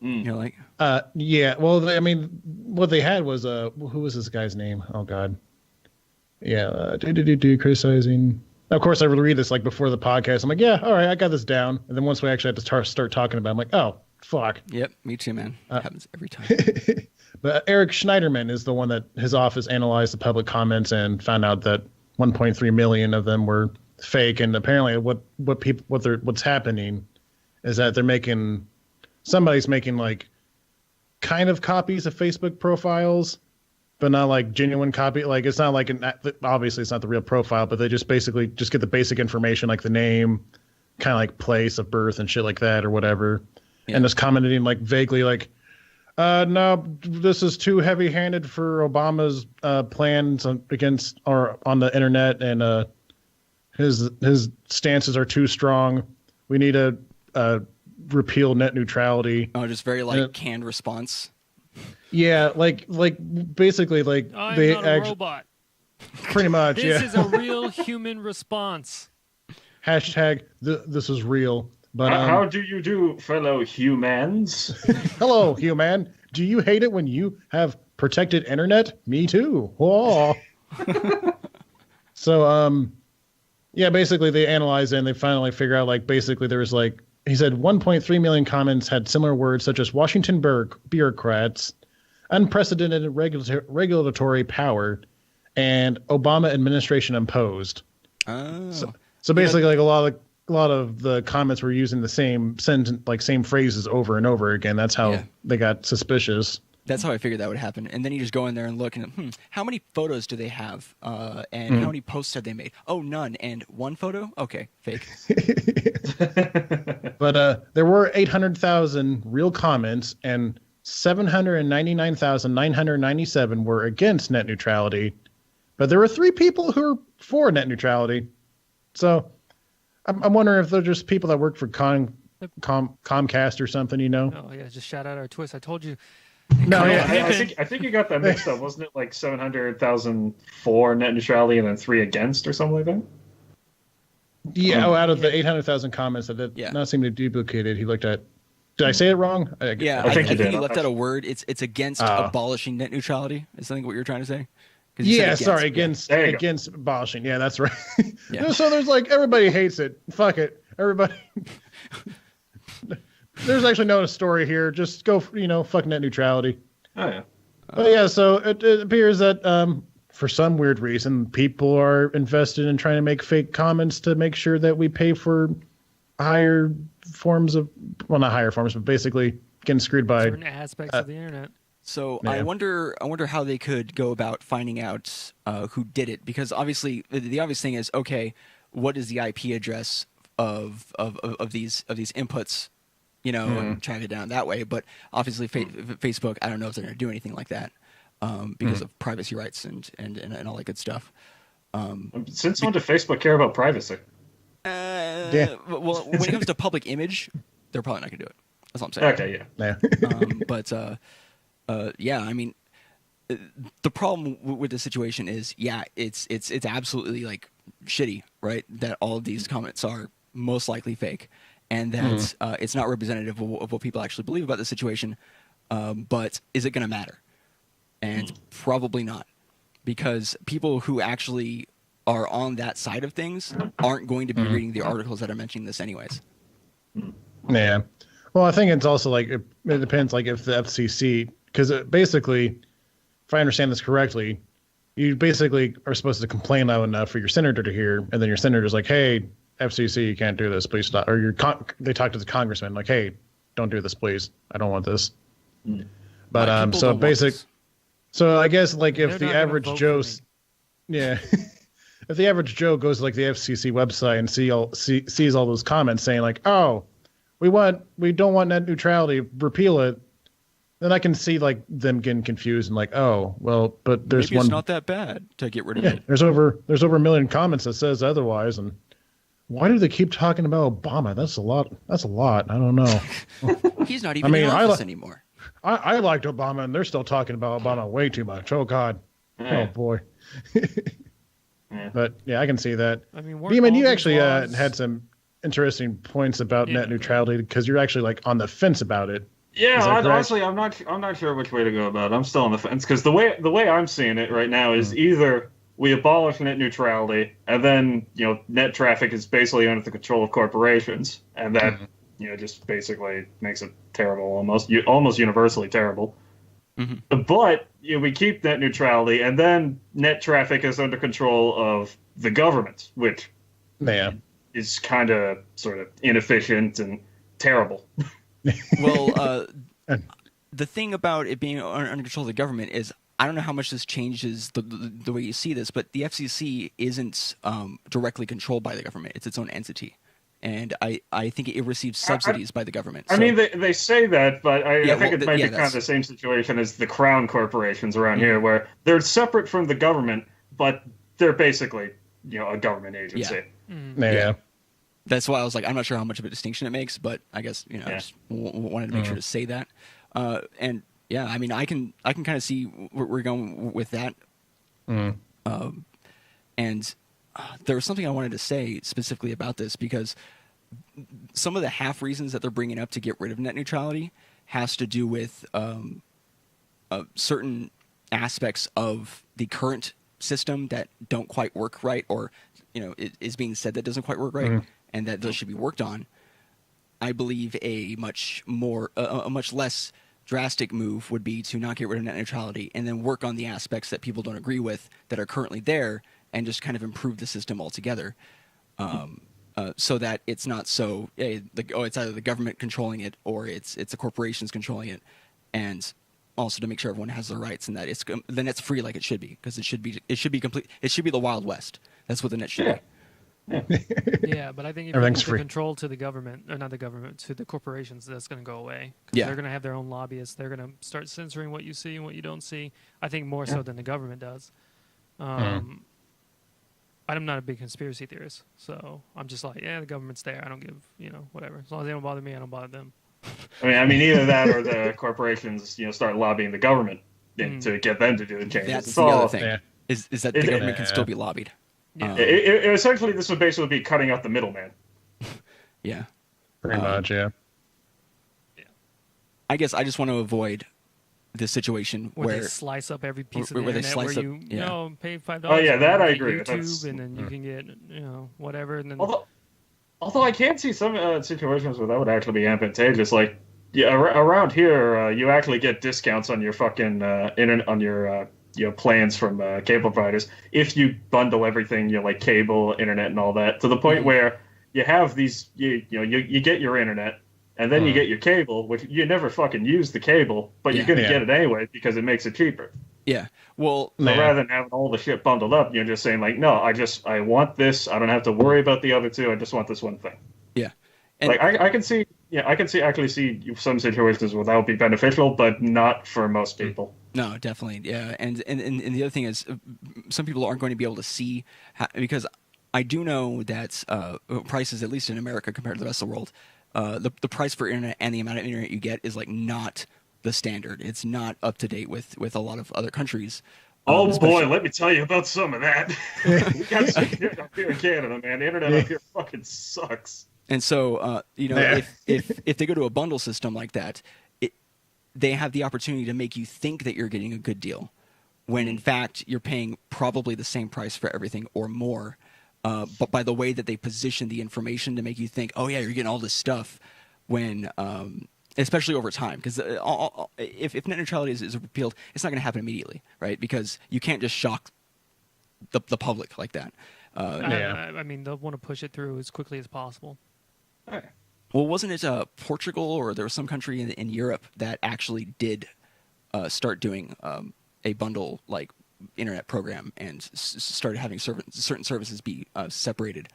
You're like, yeah. Well, I mean, what they had was who was this guy's name? Oh God, yeah, criticizing. Of course, I would read this like before the podcast. I'm like, yeah, all right, I got this down. And then once we actually had to start talking about it, I'm like, oh, fuck. Yep, me too, man. It happens every time. But Eric Schneiderman is the one that his office analyzed the public comments and found out that 1.3 million of them were fake. And apparently, what's happening is that somebody's making like kind of copies of Facebook profiles, but not like genuine copy. Like it's not like obviously it's not the real profile, but they just basically just get the basic information like the name, kind of like place of birth and shit like that or whatever. Yeah. And just commenting like vaguely like, no, this is too heavy-handed for Obama's plans against or on the internet, and his stances are too strong. We need to repeal net neutrality. Oh, just very canned response. Yeah, like basically like I'm they not a robot. Pretty much. This is a real human response. Hashtag this is real. But how do you do, fellow humans? Hello, human. Do you hate it when you have protected internet? Me too. Oh. So yeah, basically they analyzed it and they finally figure out like basically there was like he said 1.3 million comments had similar words such as Washington bureaucrats, unprecedented regulatory power, and Obama administration imposed. Oh. So basically, like a lot of the comments were using the same sentence, like same phrases over and over again. That's how they got suspicious. That's how I figured that would happen. And then you just go in there and look and how many photos do they have? And how many posts have they made? Oh, none. And one photo? Okay, fake. But there were 800,000 real comments, and 799,997 were against net neutrality. But there were 3 people who were for net neutrality. So I'm wondering if they're just people that work for Comcast or something, you know? Oh, yeah, just shout out our twist. I told you. No, I think you got that mixed up. Wasn't it like 700,000 for net neutrality and then 3 against or something like that? Yeah, out of the 800,000 comments that did not seem to duplicate it, he looked at. Did I say it wrong? I think you left out a word. It's against abolishing net neutrality. Is I think what you're trying to say? Yeah, sorry, against abolishing. Yeah, that's right. Yeah. So there's like everybody hates it. Fuck it, everybody. There's actually no story here. Just go, fuck net neutrality. Oh yeah. But yeah, so it appears that for some weird reason, people are invested in trying to make fake comments to make sure that we pay for higher forms of, well, not higher forms, but basically getting screwed by certain aspects of the internet. So I wonder how they could go about finding out who did it, because obviously the obvious thing is, okay, what is the IP address of these inputs? And track it down that way. But obviously, Facebook, I don't know if they're going to do anything like that because of privacy rights and all that good stuff. Since when did Facebook care about privacy? Well, when it comes to public image, they're probably not going to do it. That's what I'm saying. Okay, yeah. I mean, the problem with the situation is, it's absolutely like shitty, right? That all of these comments are most likely fake. And that it's not representative of what people actually believe about the situation. But is it going to matter? And probably not. Because people who actually are on that side of things aren't going to be reading the articles that are mentioning this anyways. Yeah. Well, I think it's also like, it depends like if the FCC, because basically, if I understand this correctly, you basically are supposed to complain loud enough for your senator to hear, and then your senator's like, hey, FCC, you can't do this, please stop. Or they talk to the congressman like, hey, don't do this, please. I don't want this. But so I guess like if the average Joe, Yeah. If the average Joe goes to like the FCC website and sees all those comments saying like, "Oh, we don't want net neutrality, repeal it," then I can see like them getting confused and like, "Oh, well, but there's Maybe it's not that bad to get rid of it. There's over a million comments that says otherwise, and why do they keep talking about Obama? That's a lot. I don't know. He's not even in office anymore. I liked Obama, and they're still talking about Obama way too much. Oh God. Oh boy. But yeah, I can see that. I mean, Beeman, you actually had some interesting points about net neutrality because you're actually like on the fence about it. Yeah, honestly, I'm not sure which way to go about it. I'm still on the fence because the way I'm seeing it right now is either we abolish net neutrality and then net traffic is basically under the control of corporations, and that just basically makes it terrible, almost universally terrible. Mm-hmm. But we keep net neutrality, and then net traffic is under control of the government, which is kind of sort of inefficient and terrible. Well, the thing about it being under control of the government is I don't know how much this changes the way you see this, but the FCC isn't directly controlled by the government. It's its own entity. And I think it receives subsidies by the government. I mean, they say that, but I think it might be kind of the same situation as the crown corporations around here, where they're separate from the government, but they're basically, a government agency. Yeah. That's why I was like, I'm not sure how much of a distinction it makes, but I guess, I just wanted to make sure to say that. And yeah, I mean, I can kind of see where we're going with that. And there was something I wanted to say specifically about this because some of the half reasons that they're bringing up to get rid of net neutrality has to do with certain aspects of the current system that don't quite work right, or it is being said that doesn't quite work right, and that those should be worked on. I believe a much less drastic move would be to not get rid of net neutrality and then work on the aspects that people don't agree with that are currently there, and just kind of improve the system altogether, so that it's not so it's either the government controlling it or it's the corporations controlling it, and also to make sure everyone has their rights and that then it's free like it should be, because it should be complete. It should be the Wild West. That's what the net should be. Yeah, but I think if you give the control to the government, or not the government, to the corporations, that's going to go away. Because they're going to have their own lobbyists. They're going to start censoring what you see and what you don't see. I think more so than the government does. I'm not a big conspiracy theorist, so I'm just like, the government's there. I don't give, whatever. As long as they don't bother me, I don't bother them. I mean, either that or the corporations, start lobbying the government to get them to do the changes. That's the other thing. Is that the government can still be lobbied. Yeah. Essentially, this would basically be cutting out the middleman. Yeah. Pretty much, yeah. I guess I just want to avoid the situation where they slice up every piece of the internet where you pay $5. Oh yeah, that I agree. YouTube, and then you can get whatever. And then although I can see some situations where that would actually be advantageous. Like around here, you actually get discounts on your fucking internet on your plans from cable providers if you bundle everything, like cable, internet, and all that, to the point where you have these you get your internet. And then you get your cable, which you never fucking use the cable, but you're going to get it anyway because it makes it cheaper. Yeah. Well, so rather than having all the shit bundled up, you're just saying like, no, I want this. I don't have to worry about the other two. I just want this one thing. Yeah. And I can see some situations where that would be beneficial, but not for most people. No, definitely. Yeah. And the other thing is, some people aren't going to be able to see because I do know that prices, at least in America compared to the rest of the world, the price for internet and the amount of internet you get is like not the standard. It's not up to date with a lot of other countries. Oh boy, let me tell you about some of that. We got some shit up here in Canada, man. The internet up here fucking sucks. And so, if they go to a bundle system like that, they have the opportunity to make you think that you're getting a good deal, when in fact you're paying probably the same price for everything or more. But by the way that they position the information to make you think, oh yeah, you're getting all this stuff, when especially over time, because if net neutrality is repealed, it's not going to happen immediately, right? Because you can't just shock the public like that. I mean, they'll want to push it through as quickly as possible. Right. Well, wasn't it Portugal, or there was some country in Europe that actually did start doing a bundle like internet program and started having certain services be separated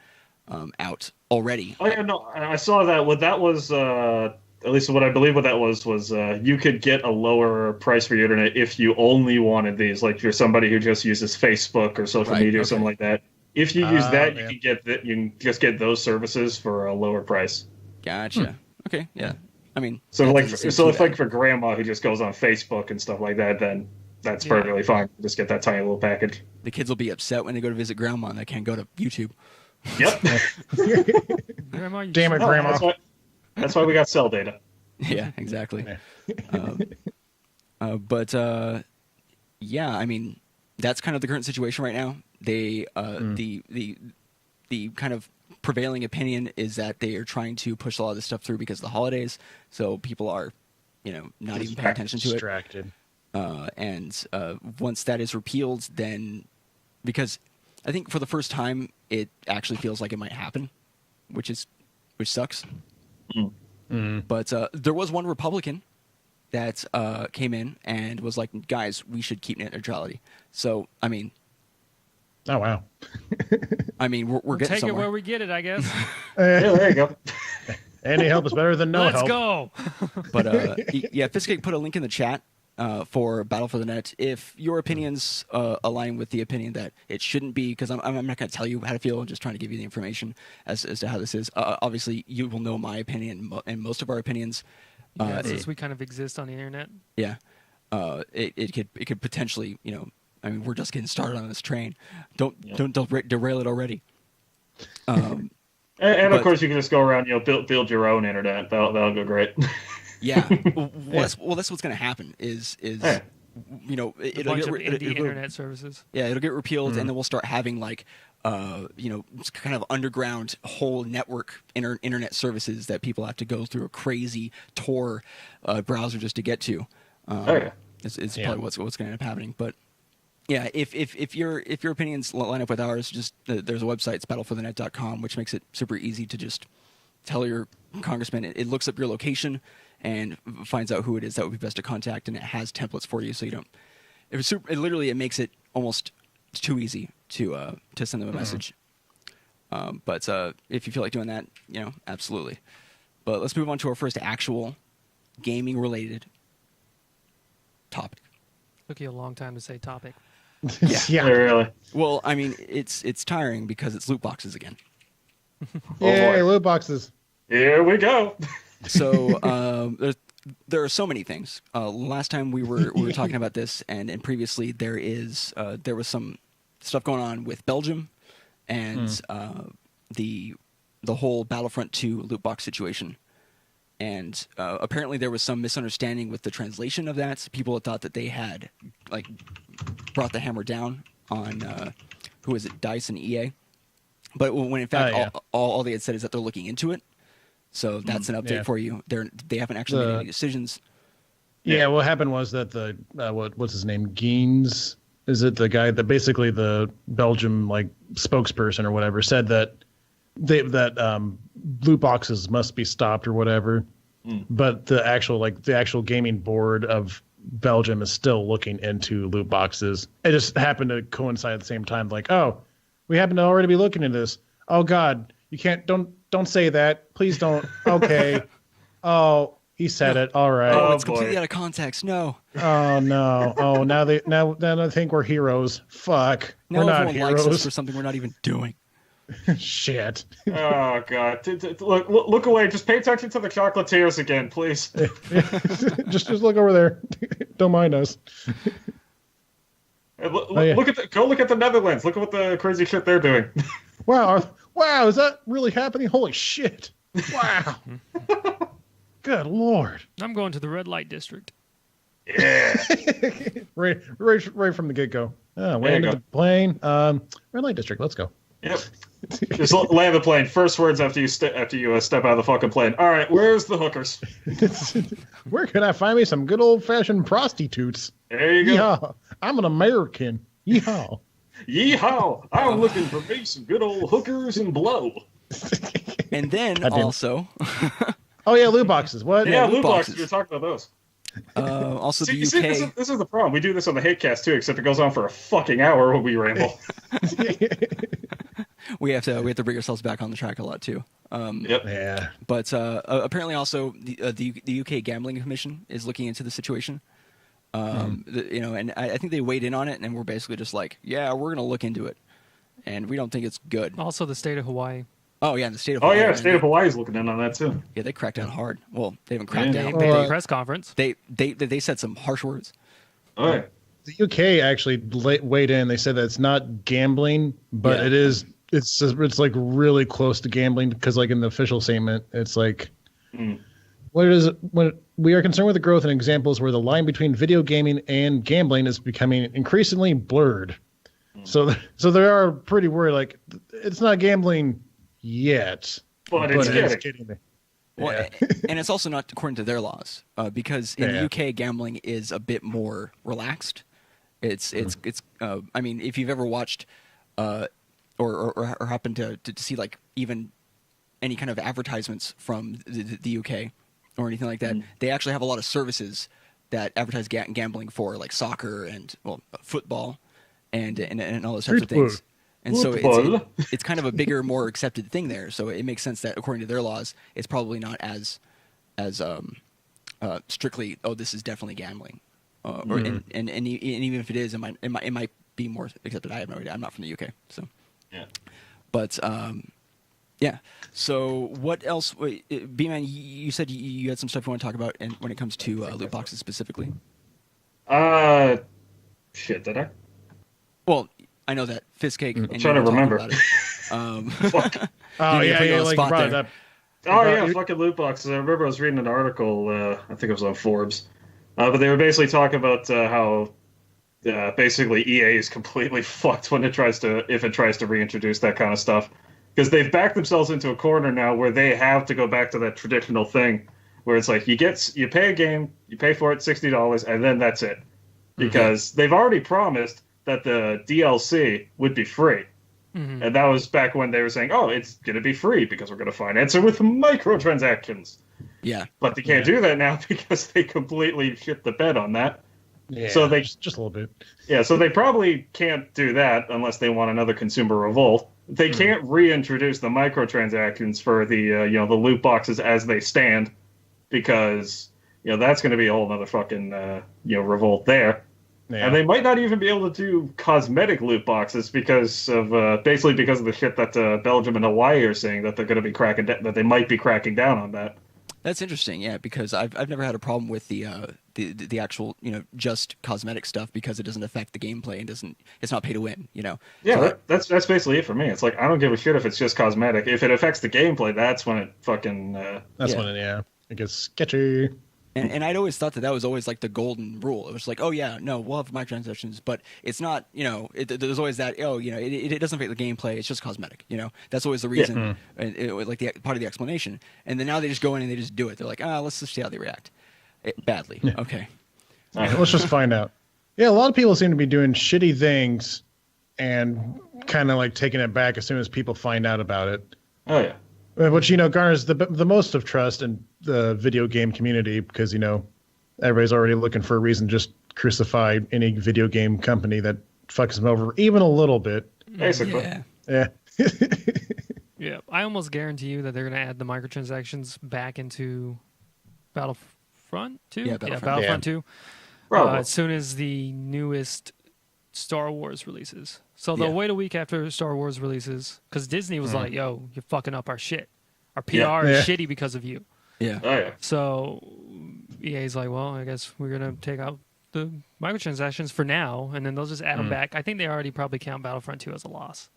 out already. Oh yeah, no, I saw that. What that was, at least what I believe what that was you could get a lower price for your internet if you only wanted these. Like if you're somebody who just uses Facebook or social media or something like that. If you use that, you can get that. You can just get those services for a lower price. Gotcha. Okay. Yeah. I mean, like for grandma who just goes on Facebook and stuff like that, then that's perfectly fine. Just get that tiny little package. The kids will be upset when they go to visit grandma and they can't go to YouTube. Yep. Grandma, damn it, grandma. That's why we got cell data. Yeah, exactly. Yeah, I mean, that's kind of the current situation right now. They the kind of prevailing opinion is that they are trying to push a lot of this stuff through because of the holidays, so people are, not even paying attention to it. Distracted. And once that is repealed, then because I think for the first time it actually feels like it might happen, which sucks. But there was one Republican that came in and was like, guys, we should keep net neutrality. So, I mean... Oh, wow. I mean, we're getting take somewhere. It where we get it, I guess. Yeah, there you go. Any help is better than no help. Let's go. But, yeah, Fiskake put a link in the chat for Battle for the Net. If your opinions align with the opinion that it shouldn't be, because I'm not going to tell you how to feel, I'm just trying to give you the information as to how this is. Obviously, you will know my opinion and most of our opinions. Since we kind of exist on the internet. Yeah. It could potentially, I mean, we're just getting started on this train. Don't derail it already. And of course, you can just go around, build your own internet. That'll go great. Yeah. That's what's going to happen. Is a bunch of indie internet services. Yeah, it'll get repealed, and then we'll start having like, kind of underground whole network internet services that people have to go through a crazy Tor browser just to get to. It's probably what's going to end up happening, but. Yeah, if your opinions line up with ours, just there's a website, it's battleforthenet.com, which makes it super easy to just tell your congressman. It looks up your location and finds out who it is that would be best to contact, and it has templates for you, so you don't. It makes it almost too easy to send them a message. But if you feel like doing that, absolutely. But let's move on to our first actual gaming related topic. Took you a long time to say topic. Yeah, really. Well, I mean, it's tiring because it's loot boxes again. Yay, loot boxes. Here we go. So there are so many things. Last time we were talking about this, and previously there was some stuff going on with Belgium and the whole Battlefront 2 loot box situation. And apparently there was some misunderstanding with the translation of that. People had thought that they had brought the hammer down on who is it, DICE and EA. But when in fact all they had said is that they're looking into it. So that's an update for you. They haven't actually made any decisions. Yeah, what happened was that the what's his name, Geens, is it the guy that basically the Belgium spokesperson or whatever said that loot boxes must be stopped or whatever, but the actual gaming board of Belgium is still looking into loot boxes. It just happened to coincide at the same time. We happen to already be looking into this. Oh God, you can't! Don't say that, please don't. Okay. Oh, he said it. All right. Oh, it's completely out of context. No. Oh no. Oh, now they think we're heroes. Fuck. Now we're not everyone heroes. likes us for something we're not even doing. Shit. Oh God! Look away. Just pay attention to the chocolatiers again, please. just look over there. Don't mind us. Look at the Netherlands. Look at what the crazy shit they're doing. Wow! Is that really happening? Holy shit! Wow. Good Lord. I'm going to the red light district. Yeah. right from the get go. Landed the plane. Red light district. Let's go. Yep. Just land the plane. First words after you step out of the fucking plane. All right, where's the hookers? Where can I find me some good old fashioned prostitutes? There you go. Yeehaw. I'm an American. Yeehaw. Yeehaw! I'm looking for me some good old hookers and blow. And then also, oh yeah, loot boxes. What? Yeah, loot boxes. You're talking about those. Also, the UK. See, this is the problem. We do this on the HATEcast too, except it goes on for a fucking hour when we ramble. we have to bring ourselves back on the track a lot too. Yep. Yeah. But apparently, also the UK Gambling Commission is looking into the situation. And I think they weighed in on it, and we're basically just like, yeah, we're going to look into it, and we don't think it's good. Also, the state of Hawaii. Oh yeah, the state of Hawaii. Oh yeah, the state of Hawaii is looking in on that too. Yeah, they cracked down hard. Well, they haven't cracked down. They had a press conference. They said some harsh words. Oh yeah. The UK actually weighed in. They said that it's not gambling, but it is. It's like really close to gambling because, like in the official statement, it's like, what is it? When we are concerned with the growth in examples where the line between video gaming and gambling is becoming increasingly blurred. So they are pretty worried. Like, it's not gambling yet, but it's getting there. Well, and it's also not according to their laws, because in the UK, gambling is a bit more relaxed. It's I mean, if you've ever watched, or happened to see like even any kind of advertisements from the UK or anything like that, they actually have a lot of services that advertise gambling for, like soccer and football and all those types of things. And so it's kind of a bigger, more accepted thing there. So it makes sense that according to their laws, it's probably not as strictly, oh, this is definitely gambling, and even if it is, it might be more accepted. I have no idea. I'm not from the UK, so yeah. But yeah. So what else? B-Man, you said you had some stuff you want to talk about, and when it comes to loot boxes specifically. Shit, did I? Well, I know that Fist Cake. I'm trying to remember. Fuck. Oh yeah, like you brought it up. Oh yeah, fucking loot boxes. I remember I was reading an article. I think it was on Forbes, but they were basically talking about how basically EA is completely fucked when it tries to reintroduce that kind of stuff, because they've backed themselves into a corner now where they have to go back to that traditional thing where it's like you pay a game, you pay for it $60, and then that's it, because they've already promised that the DLC would be free. And that was back when they were saying, oh, it's going to be free because we're going to finance it with microtransactions. Yeah. But they can't do that now because they completely shit the bed on that. Yeah, so they just a little bit. Yeah, so they probably can't do that unless they want another consumer revolt. They can't reintroduce the microtransactions for the the loot boxes as they stand, because that's going to be a whole other fucking revolt there. Yeah. And they might not even be able to do cosmetic loot boxes because of the shit that Belgium and Hawaii are saying that they're going to be that they might be cracking down on that. That's interesting, yeah, because I've never had a problem with the actual just cosmetic stuff, because it doesn't affect the gameplay and it's not pay to win, Yeah, so that's basically it for me. It's like I don't give a shit if it's just cosmetic. If it affects the gameplay, that's when it fucking when it gets sketchy. And I'd always thought that was always like the golden rule. It was like, oh yeah, no, we'll have microtransactions, but it's not, there's always that, it doesn't affect the gameplay, it's just cosmetic, That's always the reason, like the part of the explanation. And then now they just go in and they just do it. They're like, let's just see how they react. Badly. Yeah. Okay. Let's just find out. Yeah, a lot of people seem to be doing shitty things and kind of like taking it back as soon as people find out about it. Oh yeah. Which garners the most of trust in the video game community, because everybody's already looking for a reason to just crucify any video game company that fucks them over even a little bit. Basically, yeah. Yeah, I almost guarantee you that they're going to add the microtransactions back into Battlefront 2. Yeah, Battlefront 2. As soon as the newest Star Wars releases. So they'll wait a week after Star Wars releases, because Disney was like, yo, you're fucking up our shit. Our PR is shitty because of you. Yeah. Oh, yeah. So EA's like, well, I guess we're going to take out the microtransactions for now, and then they'll just add them back. I think they already probably count Battlefront 2 as a loss.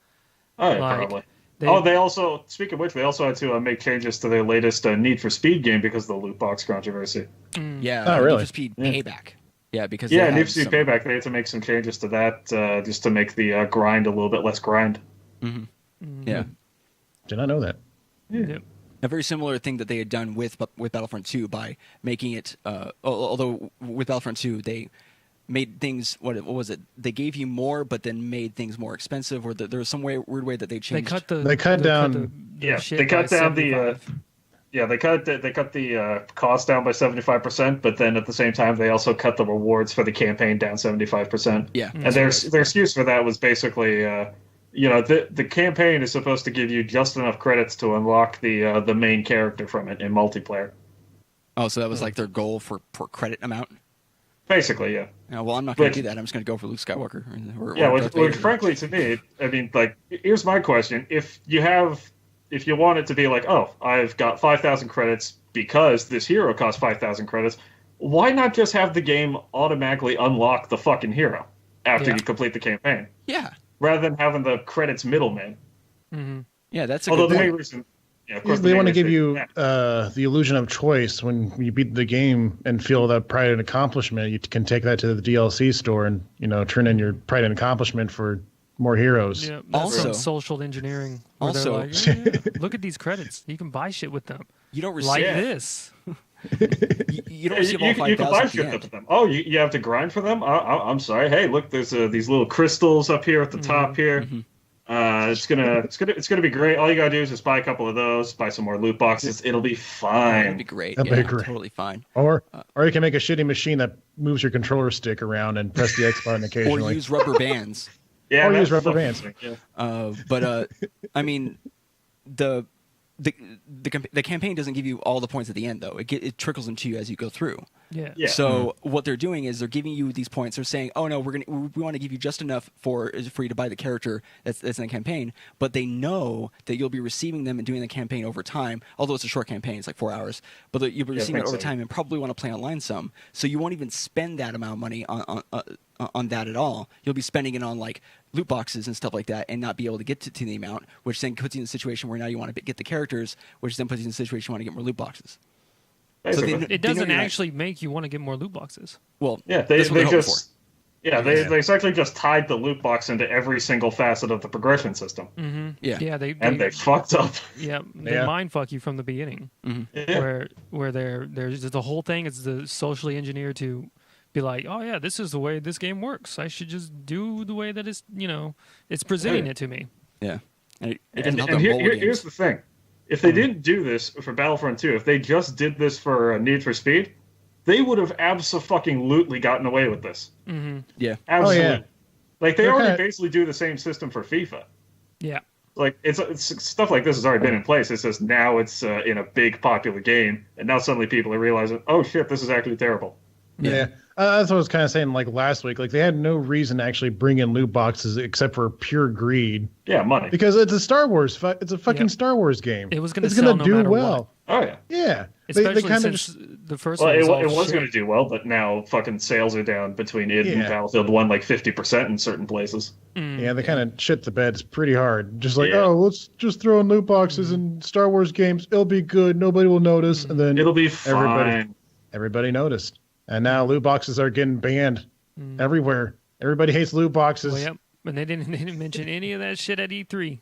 Oh, yeah, probably. They also, speaking of which, they also had to make changes to their latest Need for Speed game because of the loot box controversy. Yeah. Really? Need for Speed Payback. Yeah, because Need for Speed Payback, they had to make some changes to that just to make the grind a little bit less grind. Yeah. Did not know that. Yep. A very similar thing that they had done with Battlefront 2 by making it, although with Battlefront 2 they made things, what was it? They gave you more, but then made things more expensive, or there was some weird way that they changed. They cut down the they cut the cost down by 75%, but then at the same time they also cut the rewards for the campaign down 75%. Yeah, and their excuse for that was basically, the campaign is supposed to give you just enough credits to unlock the main character from it in multiplayer. Oh, so that was like their goal for credit amount? Basically, yeah. Well, I'm not going to do that. I'm just going to go for Luke Skywalker. Which frankly, to me, I mean, like, here's my question: if you want it to be like, oh, I've got 5,000 credits because this hero costs 5,000 credits, why not just have the game automatically unlock the fucking hero after you complete the campaign? Yeah. Rather than having the credits middleman. Mm-hmm. Yeah, that's a good point. The main reason. Yeah, of course they want to give you the illusion of choice when you beat the game and feel that pride and accomplishment. You can take that to the DLC store and turn in your pride and accomplishment for more heroes. Yeah, that's some social engineering. Also, like, look at these credits. You can buy shit with them. You don't receive like this. You don't receive all 5,000. You can buy shit with them. Oh, you have to grind for them? I'm sorry. Hey, look, there's these little crystals up here at the top here. Mm-hmm. It's gonna be great. All you gotta do is just buy a couple of those, buy some more loot boxes. It'll be fine. It'll be great. That'll be great. Totally fine. Or you can make a shitty machine that moves your controller stick around and press the X button occasionally. Or use rubber bands. Or use rubber bands. Yeah. But I mean, the campaign doesn't give you all the points at the end, though. It trickles into you as you go through. Yeah. So what they're doing is they're giving you these points. They're saying, "Oh no, we want to give you just enough for you to buy the character that's in the campaign." But they know that you'll be receiving them and doing the campaign over time. Although it's a short campaign, it's like 4 hours. But you'll be receiving it over time and probably want to play online some. So you won't even spend that amount of money on that at all. You'll be spending it on like loot boxes and stuff like that, and not be able to get to the amount, which then puts you in a situation where now you want to get the characters, which then puts you in a situation where you want to get more loot boxes. So it doesn't actually make you want to get more loot boxes. Well, yeah, they essentially just tied the loot box into every single facet of the progression system. Mm-hmm. Yeah, they fucked up. Yeah, they mind fuck you from the beginning. Mm-hmm. Where there's the whole thing is the socially engineered to be like, oh yeah, this is the way this game works. I should just do the way that it's presenting it to me. Yeah, and here's the thing. If they didn't do this for Battlefront 2, if they just did this for Need for Speed, they would have abso-fucking-lutely gotten away with this. Mm-hmm. Yeah. Absolutely. Oh, yeah. Like, they already basically do the same system for FIFA. Yeah. Like, it's stuff like this has already been in place. It's just now it's in a big, popular game, and now suddenly people are realizing, oh, shit, this is actually terrible. Yeah. That's what I was kind of saying like last week. Like, they had no reason to actually bring in loot boxes except for pure greed. Yeah, money. Because it's a Star Wars. It's a fucking Star Wars game. It was going to do no well. What. Oh yeah. Yeah. Especially they since the first one. Well, it was going to do well, but now fucking sales are down between it and Battlefield 1 like 50% in certain places. Mm. Yeah, they kind of shit the bed. It's pretty hard. Just like, let's just throw in loot boxes in Star Wars games. It'll be good. Nobody will notice, and then it'll be fine. Everybody noticed. And now loot boxes are getting banned everywhere. Everybody hates loot boxes. Well, yep. And they didn't mention any of that shit at E3.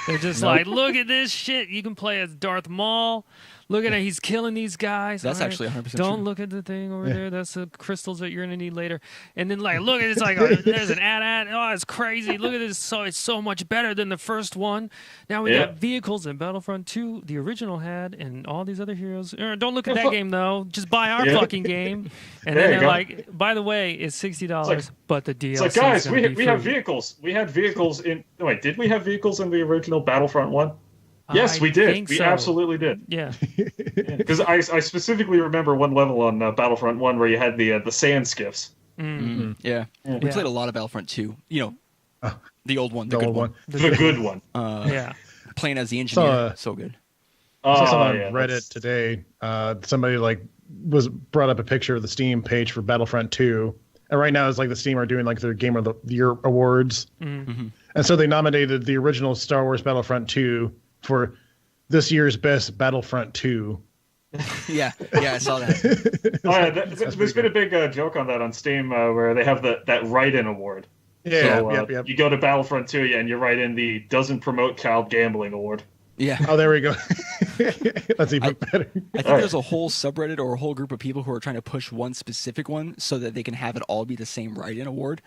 They're just like, look at this shit. You can play as Darth Maul. Look at it. He's killing these guys. That's actually 100% Don't true. look at the thing over there. That's the crystals that you're going to need later. And then, like, look at it. It's like, there's an ad. Oh, it's crazy. Look at this. So it's so much better than the first one. Now we got vehicles in Battlefront 2, the original had, and all these other heroes. Don't look at that game, though. Just buy our fucking game. And then they're like, by the way, it's $60, but the DLC. It's like, guys, we have vehicles. We had vehicles in. Wait, did we have vehicles in the original Battlefront 1? Yes, we did. We absolutely did. Yeah. Because I specifically remember one level on Battlefront 1 where you had the sand skiffs. Mm-hmm. Yeah. We played a lot of Battlefront 2. The old one, the good one. The good one. Playing as the engineer, so good. I saw something on Reddit today. Somebody was brought up a picture of the Steam page for Battlefront 2. And right now it's like the Steam are doing like their Game of the Year awards. Mm-hmm. And so they nominated the original Star Wars Battlefront 2 for this year's best Battlefront 2. yeah, I saw that. There's been a big joke on that on Steam where they have that write-in award. Yeah, so, you go to Battlefront 2 and you write in the doesn't promote child gambling award. Yeah. Oh, there we go. That's even better. I think there's a whole subreddit or a whole group of people who are trying to push one specific one so that they can have it all be the same write-in award.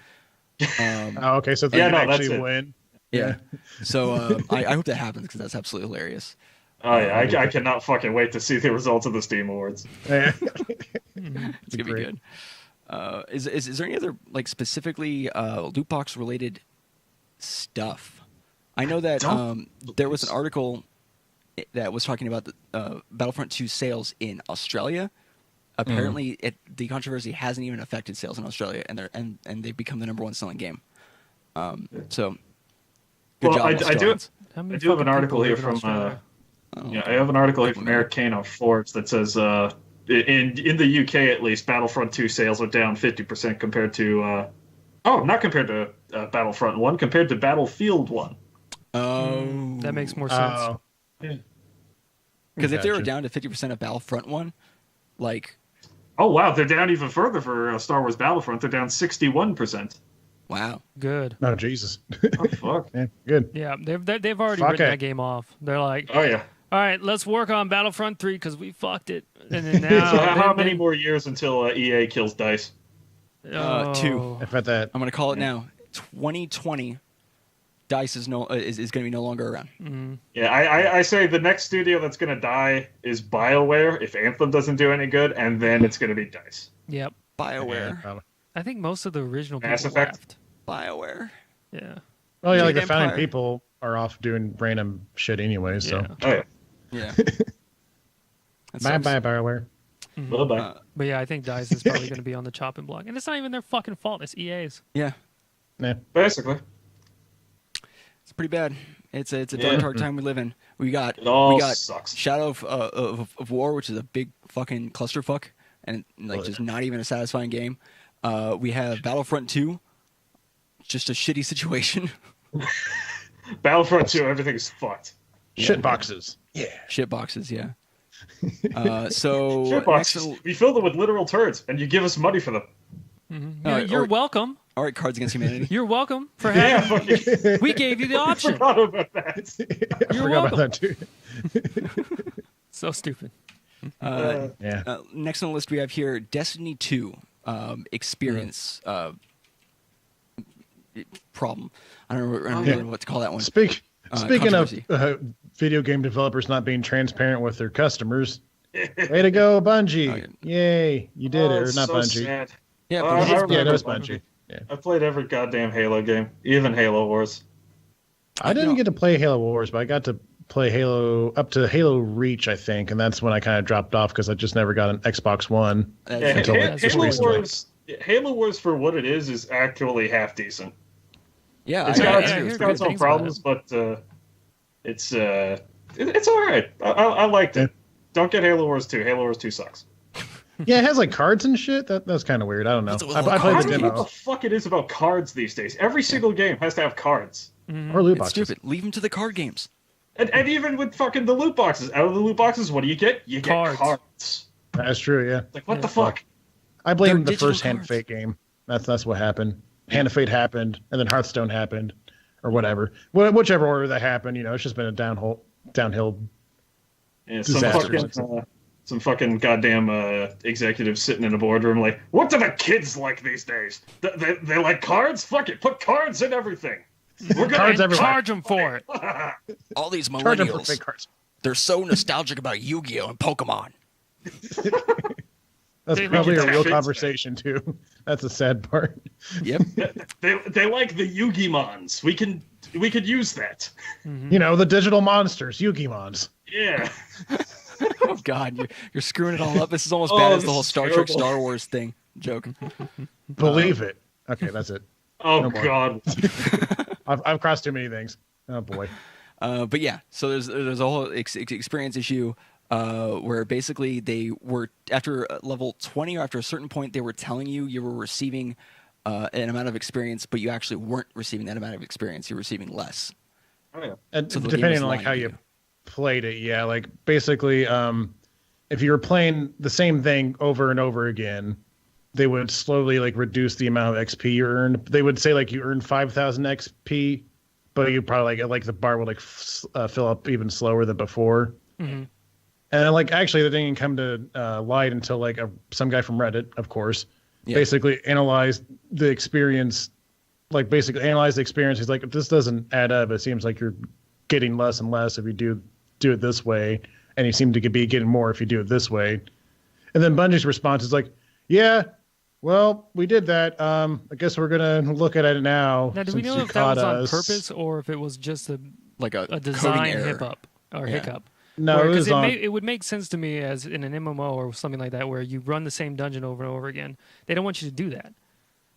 Okay, so they can actually win. Yeah. So I hope that happens because that's absolutely hilarious. Oh yeah, I cannot fucking wait to see the results of the Steam Awards. It's gonna be good. Is there any other like specifically Lootbox related stuff? I know that there was an article that was talking about the Battlefront 2 sales in Australia. Apparently, the controversy hasn't even affected sales in Australia, and they've become the #1 selling game. So, good job, I do have an article here from I have an article here from Eric Kane on Forbes that says in the UK at least, Battlefront 2 sales are down 50% compared to not compared to Battlefront 1, compared to Battlefield 1. Oh, that makes more sense. Because if they were down to 50% of Battlefront 1, like... Oh, wow, they're down even further for Star Wars Battlefront. They're down 61%. Wow. Good. Oh, Jesus. Oh, fuck. Yeah, good. Yeah, they've already written that game off. They're like, oh, yeah. All right, let's work on Battlefront 3 because we fucked it. And then now... So how many more years until EA kills DICE? 2. I've had that. I'm going to call it now. 2020... DICE is going to be no longer around. Mm-hmm. Yeah, I say the next studio that's going to die is BioWare if Anthem doesn't do any good, and then it's going to be DICE. Yep. BioWare. Yeah, I think most of the original Mass people Effect. left. BioWare. Yeah. Oh, yeah, like the Empire. founding people are off doing random shit anyway, so. Yeah. Oh, yeah. Yeah. Bye-bye, BioWare. Mm-hmm. Bye-bye. But yeah, I think DICE is probably going to be on the chopping block. And it's not even their fucking fault. It's EA's. Yeah. Yeah. Basically. It's pretty bad. It's a dark time we live in. We got sucks. Shadow of War, which is a big fucking clusterfuck, and just not even a satisfying game. We have Battlefront 2, just a shitty situation. Battlefront 2, everything's fucked. Shit boxes. Yeah. Shit boxes, yeah. So Shit boxes. We fill them with literal turds, and you give us money for them. Mm-hmm. You're welcome. All right, Cards Against Humanity. You're welcome for having. Yeah, We gave you the option. I forgot about that. You're Forgot welcome. about that, too. So stupid. Yeah. Next on the list we have here Destiny 2 experience problem. I don't remember what to call that one. Speaking of controversy. video game developers not being transparent with their customers, way to go, Bungie! Oh, yeah. Yay, you did it, or it's not so Bungie? sad. Yeah, I but remember Yeah, it was Bungie. Bungie. Yeah. I played every goddamn Halo game, even Halo Wars. I didn't get to play Halo Wars, but I got to play Halo up to Halo Reach, I think, and that's when I kind of dropped off because I just never got an Xbox One. Yeah, until like just recently. Halo Wars for what it is actually half decent. yeah, It's got its good own things problems, but it's all right. I liked it. Don't get Halo Wars 2. Halo Wars 2 sucks. Yeah, it has like cards and shit. That's kind of weird. I don't know. I I played don't the know what demo. the fuck it is about cards these days. Every single game has to have cards. Or loot it's boxes. stupid. Leave them to the card games. And even with fucking the loot boxes. Out of the loot boxes, what do you get? You get cards. That's true, yeah. Like, what the fuck? I blame They're the first digital Hand of Fate game. That's what happened. Hand of Fate happened, and then Hearthstone happened, or whatever. Whichever order that happened, it's just been a downhill Yeah, disaster. some fucking goddamn executives sitting in a boardroom like, what do the kids like these days? They like cards? Fuck it, put cards in everything. We're Cards gonna everywhere. Charge them for it. All these Charge them for millennials, fake cards. they're so nostalgic about Yu-Gi-Oh! And Pokemon. That's They probably like a real that. conversation too. That's the sad part. Yep. they like the Yu-Gi-Mons. We could use that. The digital monsters, Yu-Gi-Mons. Yeah. Oh God, you're screwing it all up. This is almost bad as the this whole is Star Trek, terrible. Star Wars thing. Joke. Believe it. Okay, that's it. Oh No more. God. I've crossed too many things. Oh boy. But yeah, so there's a whole experience issue where basically they were after level 20 or after a certain point they were telling you were receiving an amount of experience, but you actually weren't receiving that amount of experience. You're receiving less. Oh, yeah. And So the game depending was on like lying how to you you. played it, yeah, like basically, if you were playing the same thing over and over again, they would slowly like reduce the amount of XP you earned. They would say like you earned 5,000 XP, but you probably like the bar would like fill up even slower than before. Mm-hmm. And like actually, that didn't come to light until like some guy from Reddit, of course, Yeah. basically analyzed the experience. Like basically analyzed the experience. He's like, this doesn't add up. It seems like you're getting less and less if you do do it this way, and you seem to be getting more if you do it this way. And then Bungie's response is like, yeah, well, we did that. I guess we're going to look at it now. Now, do we know if that was on purpose or if it was just a design hiccup? No, it would make sense to me as in an MMO or something like that where you run the same dungeon over and over again. They don't want you to do that.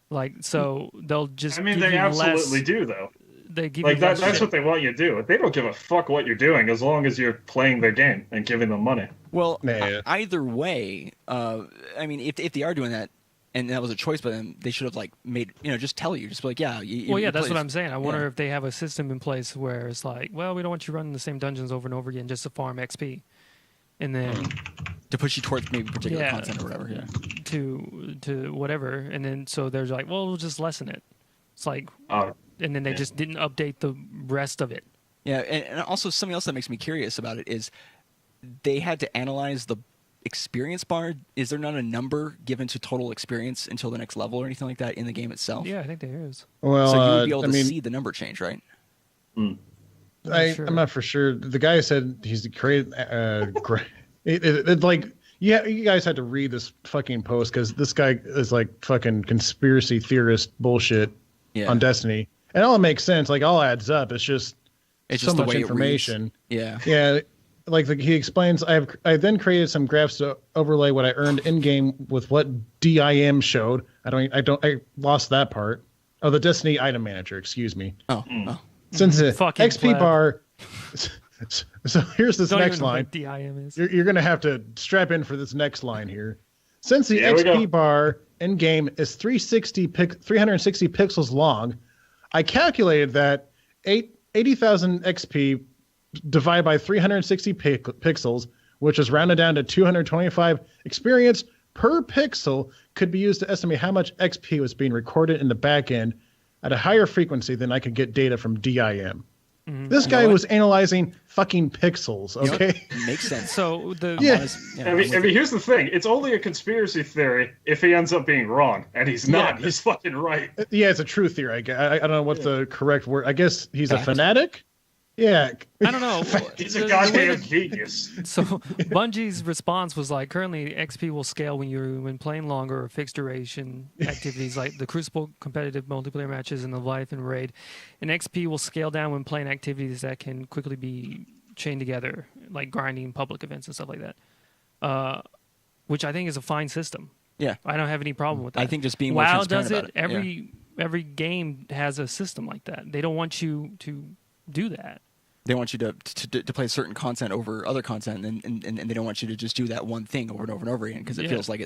Like, so they'll just. I mean, they absolutely do, though. They give like that. That's what they want you to do. They don't give a fuck what you're doing as long as you're playing their game and giving them money. Well, either way, I mean, if they are doing that, and that was a choice by them, they should have like made just tell you, just be like, yeah. That's what I'm saying. I wonder if they have a system in place where it's like, well, we don't want you running the same dungeons over and over again just to farm XP, and then to push you towards maybe particular content or whatever. Yeah. To whatever, and then so they're like, well, we'll just lessen it. It's like, and then they just didn't update the rest of it. Yeah, and also something else that makes me curious about it is they had to analyze the experience bar. Is there not a number given to total experience until the next level or anything like that in the game itself? Yeah, I think there is. Well, so you would be able to see the number change, right? I'm not for sure. The guy said he's created. Like, yeah, you guys had to read this fucking post because this guy is like fucking conspiracy theorist bullshit on Destiny, and all makes sense. Like, all adds up. It's just so much information. Yeah. Like he explains, I then created some graphs to overlay what I earned in game with what DIM showed. I lost that part. Oh, the Destiny item manager. Excuse me. Since the XP bar. So here's this next line. DIM is. You're gonna have to strap in for this next line here. Since the XP bar in game is 360 pixels long, I calculated that 80,000 XP divided by 360 pixels, which is rounded down to 225 experience per pixel, could be used to estimate how much XP was being recorded in the back end at a higher frequency than I could get data from DIM. Mm-hmm. This guy was analyzing fucking pixels, okay? Makes sense. So I mean, here's the thing. It's only a conspiracy theory if he ends up being wrong, and he's not. He's fucking right. Yeah, it's a true theory. I don't know what the correct word. I guess he's a fanatic? Yeah. I don't know. He's a goddamn genius. So Bungie's response was like, currently XP will scale when playing longer or fixed duration activities like the Crucible competitive multiplayer matches and the Life and Raid. And XP will scale down when playing activities that can quickly be chained together, like grinding public events and stuff like that. Which I think is a fine system. Yeah. I don't have any problem with that. I think just being more transparent does it. About Every game has a system like that. They don't want you to do that. They want you to play certain content over other content, and they don't want you to just do that one thing over and over and over again because it feels like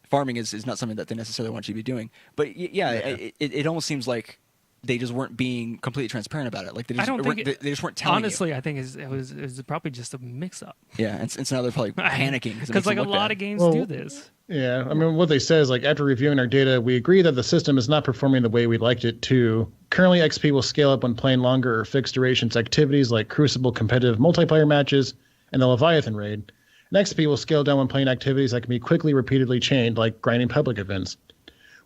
farming is not something that they necessarily want you to be doing. But it almost seems like they just weren't being completely transparent about it. Like they just weren't telling honestly, you. I think it was probably just a mix-up. Yeah, and now they're probably panicking because like a lot of games do this. Yeah, I mean, what they say is like after reviewing our data, we agree that the system is not performing the way we'd liked it to. Currently, XP will scale up when playing longer or fixed durations activities like Crucible competitive multiplayer matches and the Leviathan raid. And XP will scale down when playing activities that can be quickly, repeatedly chained like grinding public events.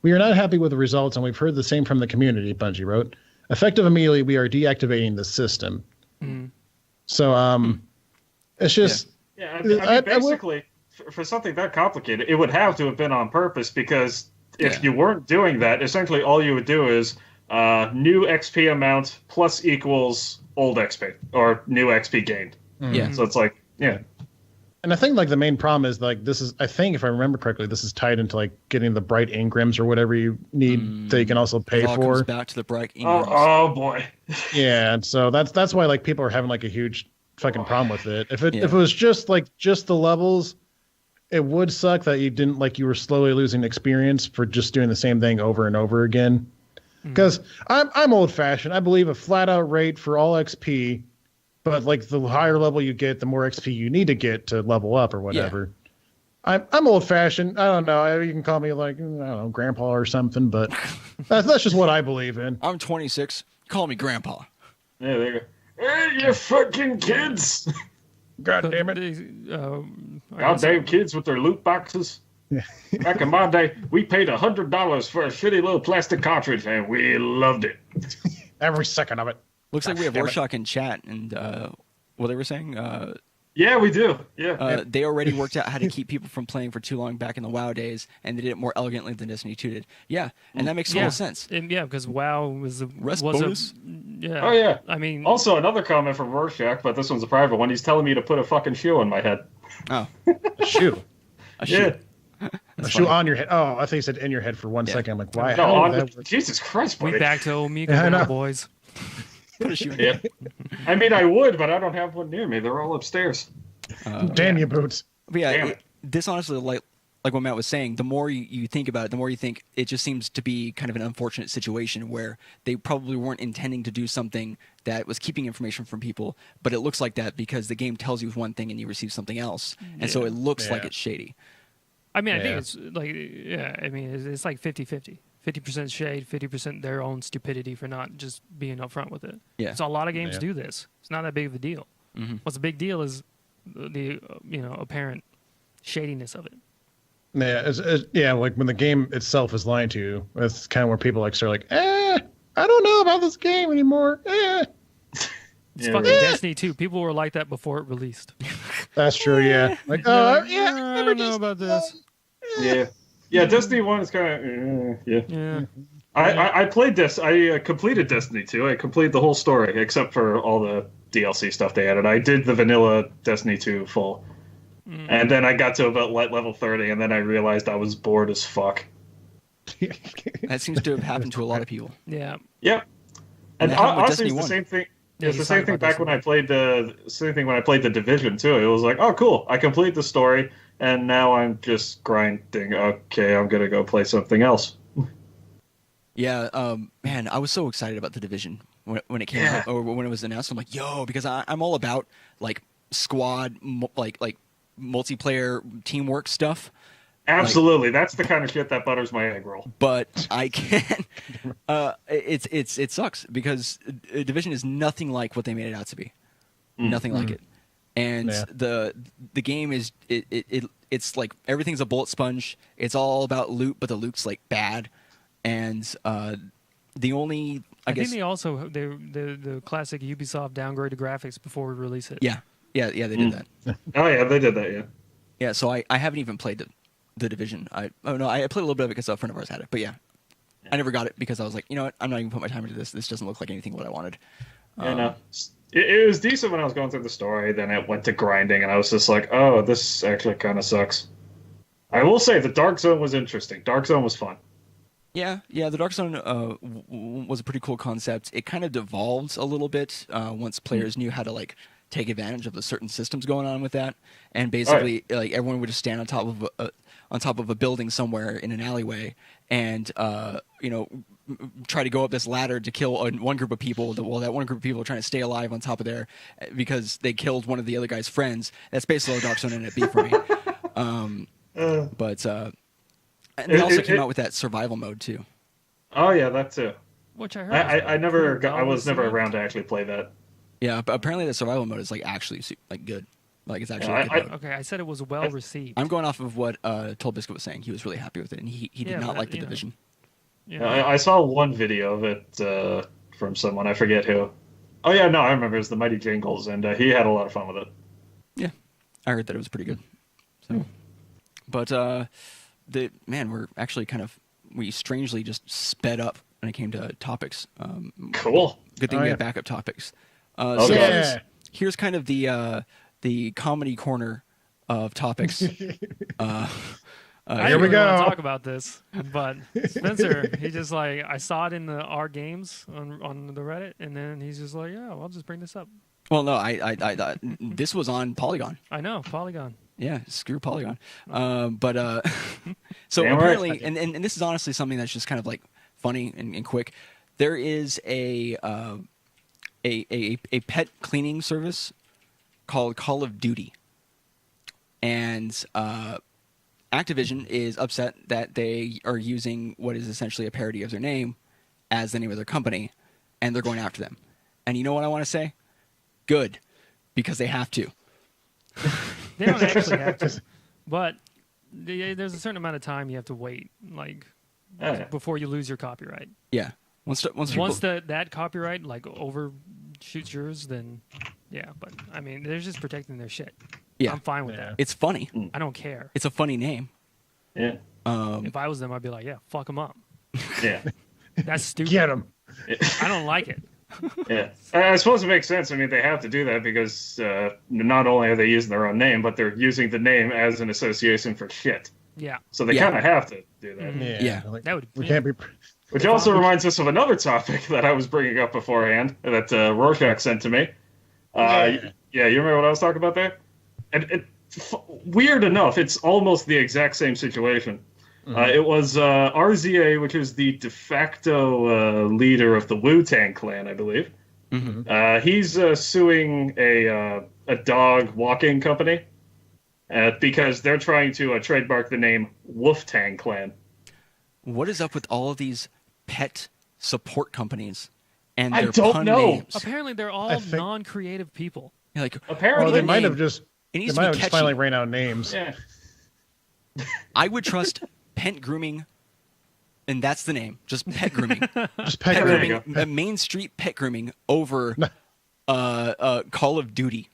We are not happy with the results, and we've heard the same from the community, Bungie wrote. Effective immediately, we are deactivating the system. Mm. So, it's just... Yeah, I mean, basically... For something that complicated, it would have to have been on purpose because if you weren't doing that, essentially all you would do is new XP amount plus equals old XP or new XP gained. Yeah. So it's like, And I think like the main problem is like this is, I think if I remember correctly, this is tied into like getting the bright engrams or whatever you need that you can also pay for. Comes back to the bright engrams. Oh boy. Yeah, and so that's why like people are having like a huge fucking problem with it. If it was just the levels. It would suck that you were slowly losing experience for just doing the same thing over and over again. Because I'm old fashioned. I believe a flat out rate for all XP, but like the higher level you get, the more XP you need to get to level up or whatever. Yeah. I'm old fashioned. I don't know. You can call me like, I don't know, grandpa or something, but that's just what I believe in. I'm 26. Call me grandpa. Yeah, there you go. Hey, you fucking kids. God damn it. Goddamn kids with their loot boxes. Back in my day, we paid $100 for a shitty little plastic cartridge, and we loved it. Every second of it. Looks like we have Rorschach in chat, and what they were saying? Yeah, we do. Yeah. They already worked out how to keep people from playing for too long back in the WoW days, and they did it more elegantly than Destiny 2 did. Yeah, and that makes total sense. And because WoW was a bonus. Yeah. Oh yeah. I mean, also another comment from Rorschach, but this one's a private one. He's telling me to put a fucking shoe on my head. Oh, a shoe. A shoe. Yeah. A shoe on your head. Oh, I thought you said in your head for 1 second. I'm like, why? No, on Jesus Christ, buddy. We back to Omega now, boys. Put a shoe in. Yeah. I mean, I would, but I don't have one near me. They're all upstairs. Damn you, boots. But yeah, this honestly, like what Matt was saying, the more you think about it, the more you think it just seems to be kind of an unfortunate situation where they probably weren't intending to do something that was keeping information from people, but it looks like that because the game tells you one thing and you receive something else, and so it looks like it's shady. I mean, I think it's like, I mean, it's like 50-50. 50% shade, 50% their own stupidity for not just being upfront with it. Yeah. So a lot of games do this. It's not that big of a deal. Mm-hmm. What's a big deal is the apparent shadiness of it. Yeah, like when the game itself is lying to you, that's kind of where people start like, I don't know about this game anymore. It's fucking Destiny 2. People were like that before it released. That's true, yeah. Like, I don't know about this. Yeah, Destiny 1 is kind of, Yeah. I played this. I completed Destiny 2. I completed the whole story, except for all the DLC stuff they added. I did the vanilla Destiny 2 full. And then I got to about level 30, and then I realized I was bored as fuck. That seems to have happened to a lot of people. Yeah. Yep. And honestly, it's the same thing. It's the same thing back when I played the Division too. It was like, oh, cool! I completed the story, and now I'm just grinding. Okay, I'm gonna go play something else. Yeah, man, I was so excited about the Division when it came out, or when it was announced. I'm like, yo, because I'm all about like squad, like multiplayer teamwork stuff. Absolutely, that's the kind of shit that butters my egg roll. But I can't. It sucks because Division is nothing like what they made it out to be. Nothing like it. And the game is it's like everything's a bullet sponge. It's all about loot, but the loot's like bad. And the only I guess think they also the classic Ubisoft downgraded graphics before we release it. Yeah, they did that. Oh yeah, they did that. Yeah. Yeah, so I haven't even played the Division. I played a little bit of it because a friend of ours had it, but I never got it because I was like, you know what, I'm not even putting my time into this. This doesn't look like anything what I wanted. Yeah, no. It was decent when I was going through the story. Then it went to grinding, and I was just like, oh, this actually kind of sucks. I will say the Dark Zone was interesting. Dark Zone was fun. Yeah, the Dark Zone was a pretty cool concept. It kind of devolved a little bit once players knew how to like take advantage of the certain systems going on with that, and basically like everyone would just stand on top of a building somewhere in an alleyway and try to go up this ladder to kill one group of people. Well, that one group of people are trying to stay alive on top of there because they killed one of the other guy's friends. That's basically how Dark Zone ended up being for me. And they also came out with that survival mode too. Oh yeah, that too. Which I heard. I was never around to actually play that. Yeah, but apparently the survival mode is like actually like good. Like it's actually good. Okay, I said it was well received. I'm going off of what Toll Biscuit was saying. He was really happy with it, and he did not like the Division. Yeah, I saw one video of it from someone. I forget who. Oh yeah, no, I remember. It was the Mighty Jingles, and he had a lot of fun with it. Yeah, I heard that it was pretty good. So, but we're actually we strangely just sped up when it came to topics. Cool. Good thing we have backup topics. Here's kind of the comedy corner of topics. I really want to talk about this, but Spencer, he just like I saw it in our games on the Reddit, and then he's just like, yeah, well, I'll just bring this up. Well, no, I this was on Polygon. I know Polygon. Yeah, screw Polygon. So apparently, and this is honestly something that's just kind of like funny and quick. There is a pet cleaning service called Call of Doodee, and Activision is upset that they are using what is essentially a parody of their name as the name of their company, and they're going after them. And you know what I want to say? Good, because they have to. They don't actually have to, but there's a certain amount of time you have to wait, before you lose your copyright. Yeah. Once that copyright like overshoots yours, then Yeah, but I mean, they're just protecting their shit. Yeah. I'm fine with that. It's funny. I don't care. It's a funny name. Yeah. If I was them, I'd be like, yeah, fuck them up. Yeah. That's stupid. Get them. I don't like it. Yeah. I suppose it makes sense. I mean, they have to do that because not only are they using their own name, but they're using the name as an association for shit. Yeah. So they kind of have to do that. Mm-hmm. Yeah. Like, That would. we can't be. Which also reminds us of another topic that I was bringing up beforehand that Rorschach sent to me. Yeah, you remember what I was talking about there? And weird enough, it's almost the exact same situation. Mm-hmm. It was RZA, which is the de facto leader of the Wu-Tang Clan, I believe. Mm-hmm. He's suing a dog walking company because they're trying to trademark the name Wolf-Tang Clan. What is up with all of these pet support companies and I their don't pun know. names? Apparently, they're all non-creative people. Yeah, like, apparently, well, they might have just. It needs they might to be have just catchy. finally ran out of names. Yeah. I would trust Pet Grooming, and that's the name. Just Pet Grooming. Just Pet pet Grooming. Main Street Pet Grooming over Call of Duty.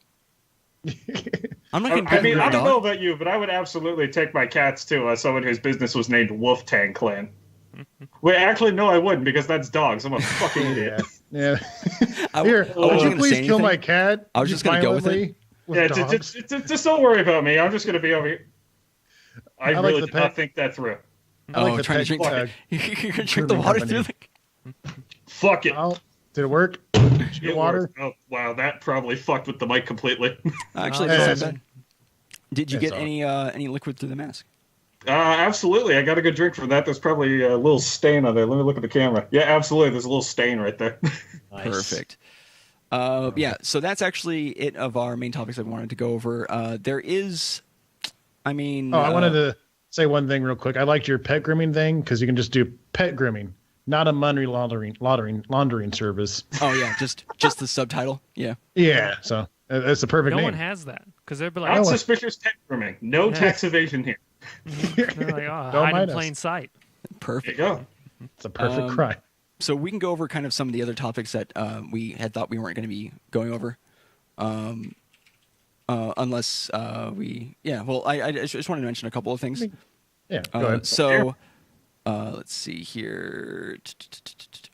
I'm not going to. I mean, I don't know about you, but I would absolutely take my cats to someone whose business was named Wolf-Tang Clan. Wait, actually, no, I wouldn't because that's dogs. I'm a fucking idiot. Yeah. I Here, would you please kill anything. my cat? I was just going to go with it. Yeah, just don't worry about me. I'm just going to be over here. I really did not think that through. I like the trying to pet drink. You're going to drink the water through the. Fuck it. Oh, did it work? It water? worked. Oh, wow, that probably fucked with the mic completely. Actually, yeah, did you get any liquid through the mask? Absolutely. I got a good drink from that. There's probably a little stain on there. Let me look at the camera. Yeah, absolutely. There's a little stain right there. Nice. Perfect. Yeah, so that's actually it of our main topics I wanted to go over. There is, I mean... I wanted to say one thing real quick. I liked your pet grooming thing because you can just do pet grooming, not a money laundering service. Oh, yeah, just the subtitle. Yeah. Yeah, so it's the perfect name. No one has that because they'd be like, not suspicious pet grooming. No tax evasion here. They're like, hide in plain sight. Perfect. There you go. It's a perfect crime. So we can go over kind of some of the other topics that we had thought we weren't going to be going over. Unless we... Yeah, well, I just wanted to mention a couple of things. Yeah, go ahead. So, let's see here.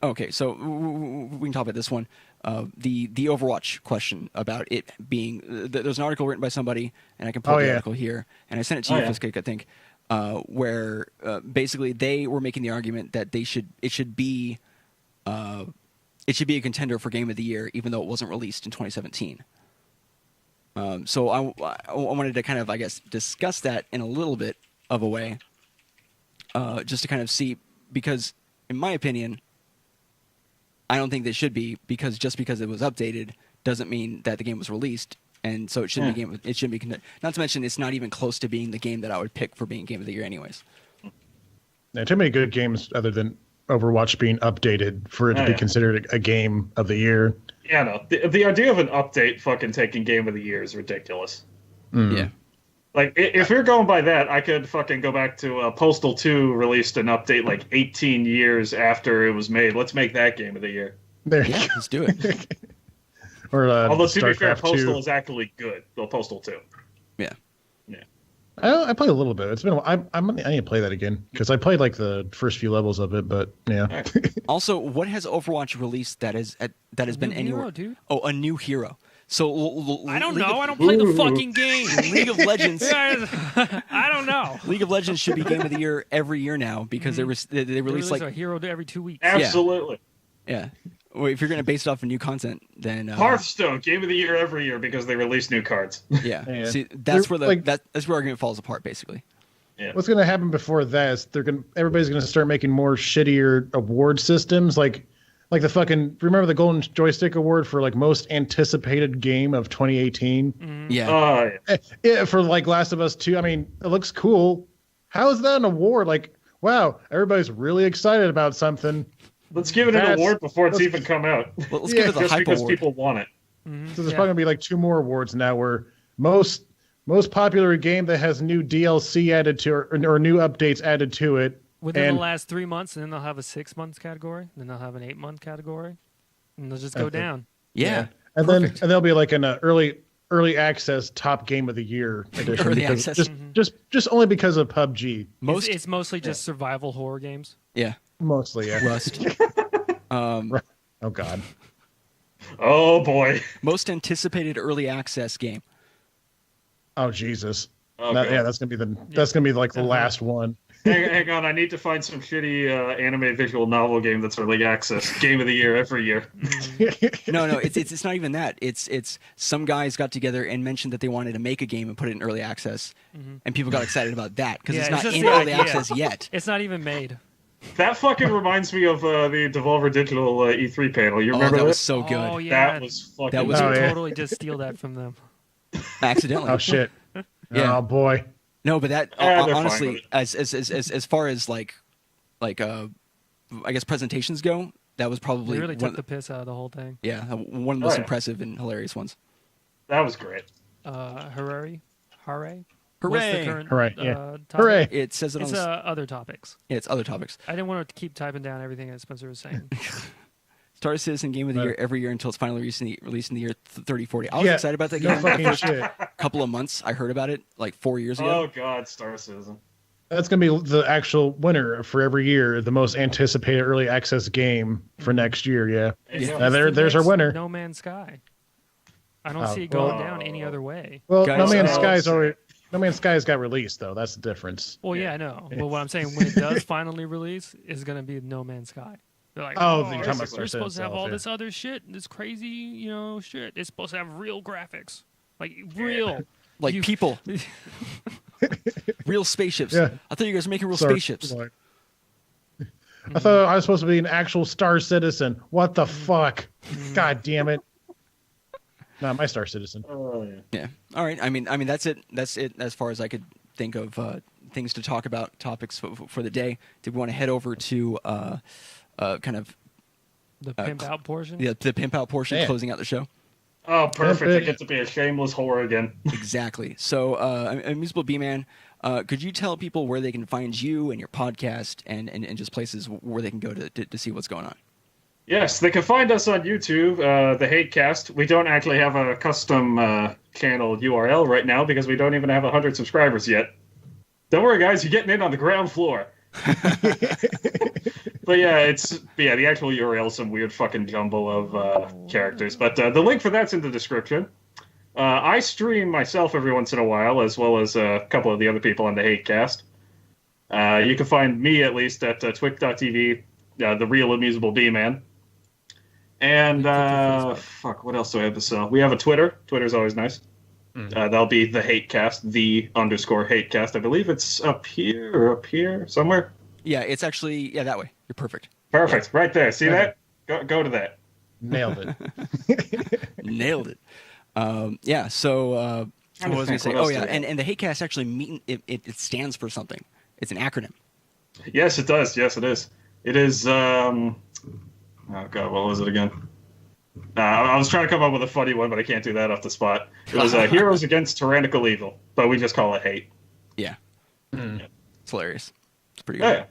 Okay, so we can talk about this one. The Overwatch question about it being... There's an article written by somebody, and I can pull the article here, and I sent it to you, Fiskik, I think, where basically they were making the argument that it should be a contender for Game of the Year, even though it wasn't released in 2017. So I wanted to kind of, I guess, discuss that in a little bit of a way, just to kind of see, because in my opinion, I don't think they should be, because just because it was updated doesn't mean that the game was released, and so it shouldn't be it shouldn't be. Not to mention, it's not even close to being the game that I would pick for being Game of the Year, anyways. Yeah, too many good games other than Overwatch being updated for it to be considered a game of the year. Yeah, no. The idea of an update fucking taking Game of the Year is ridiculous. Yeah. Like, if you're going by that, I could fucking go back to Postal 2 released an update like 18 years after it was made. Let's make that Game of the Year. There Yeah, let's do it. Or although, to be fair, StarCraft Postal 2. is actually good. Well, Postal 2. Yeah. Yeah. I played a little bit. It's been. I need to play that again because I played like the first few levels of it. But yeah. Also, what has Overwatch released that has been anywhere? Hero, dude. Oh, a new hero. So I don't know. I don't play the fucking game. League of Legends. I don't know. League of Legends should be Game of the Year every year now because they release like a hero every 2 weeks. Absolutely. Yeah. Well, if you're going to base it off of new content, then Hearthstone Game of the Year every year because they release new cards. Yeah. See, that's where that's where argument falls apart, basically. Yeah. What's going to happen before that is everybody's going to start making more shittier award systems, like the fucking, remember the Golden Joystick Award for like most anticipated game of 2018? Mm-hmm. Yeah. Yeah, for like Last of Us 2. I mean, it looks cool. How is that an award? Like, wow, everybody's really excited about something. Let's give it an award before it's even come out. Well, let's give it the just hype because award. people want it. Mm-hmm. So there's probably going to be like 2 more awards now where most popular game that has new DLC added to or new updates added to it. Within the last 3 months, and then they'll have a 6 months category, then they'll have an 8 month category, and they'll just go down. Yeah. And then there'll be like an early access top game of the year edition. Early access. Just only because of PUBG. It's mostly just survival horror games. Yeah. Mostly, yeah. Rust. Oh God. Oh boy. Most anticipated early access game. Oh Jesus. Oh, that's gonna be the last one. Hang on, I need to find some shitty anime visual novel game that's early access. Game of the year every year. No, it's not even that. It's some guys got together and mentioned that they wanted to make a game and put it in early access, and people got excited about that because it's not in early access yet. It's not even made. That fucking reminds me of the Devolver Digital E3 panel. You remember that? Was so good. Oh, yeah. That was fucking. That was totally just steal that from them. Accidentally. Oh shit. Yeah. Oh boy. No, but that honestly, as far as like I guess presentations go, that was probably they really took the piss out of the whole thing. Yeah, one of the most impressive and hilarious ones. That was great. Hooray! Hooray! What's the current, Hooray! Hooray! It says it on. It's other topics. Yeah, it's other topics. I didn't want to keep typing down everything that Spencer was saying. Star Citizen Game of the Year every year until it's finally released in the year 3040. I was excited about that game. Fucking shit. Couple of months, I heard about it like 4 years ago. Oh God, Star Citizen. That's gonna be the actual winner for every year, the most anticipated early access game for next year. Yeah. There's our winner. No Man's Sky. I don't see it going down any other way. Well, No Man's Sky's got released though. That's the difference. Well, yeah, I know. But what I'm saying, when it does finally release, is going to be No Man's Sky. They're like, you're talking about Star we're supposed to have all yeah. this other shit, this crazy, shit. It's supposed to have real graphics, like real, people, real spaceships. Yeah. I thought you guys were making real spaceships. I thought I was supposed to be an actual Star Citizen. What the fuck? God damn it! Not my Star Citizen. Oh yeah. Yeah. All right. I mean, that's it. That's it as far as I could think of things to talk about, topics for the day. Did we want to head over to kind of the pimp out portion? Yeah, the pimp out portion, closing out the show. Oh, perfect! I get to be a shameless whore again. Exactly. So, AmusableBman, could you tell people where they can find you and your podcast and just places where they can go to see what's going on? Yes, they can find us on YouTube, the HATEcast. We don't actually have a custom channel URL right now because we don't even have 100 subscribers yet. Don't worry, guys, you're getting in on the ground floor. But the actual URL is some weird fucking jumble of characters. But the link for that's in the description. I stream myself every once in a while, as well as a couple of the other people on the HATEcast. You can find me, at least, at twitch.tv, the real AmusableBman. And, what else do I have to sell? We have a Twitter. Twitter's always nice. That'll be the HATEcast, _HATEcast. I believe it's up here, somewhere. Yeah, it's actually, that way. You're perfect. Perfect. Yeah. Right there. See that? Go to that. Nailed it. Nailed it. So, what was I going to say? Oh, yeah, and the HATEcast actually, it stands for something. It's an acronym. Yes, it does. Yes, it is. It is, oh, God, what was it again? I was trying to come up with a funny one, but I can't do that off the spot. It was Heroes Against Tyrannical Evil, but we just call it HATE. Yeah. It's hilarious. It's pretty good.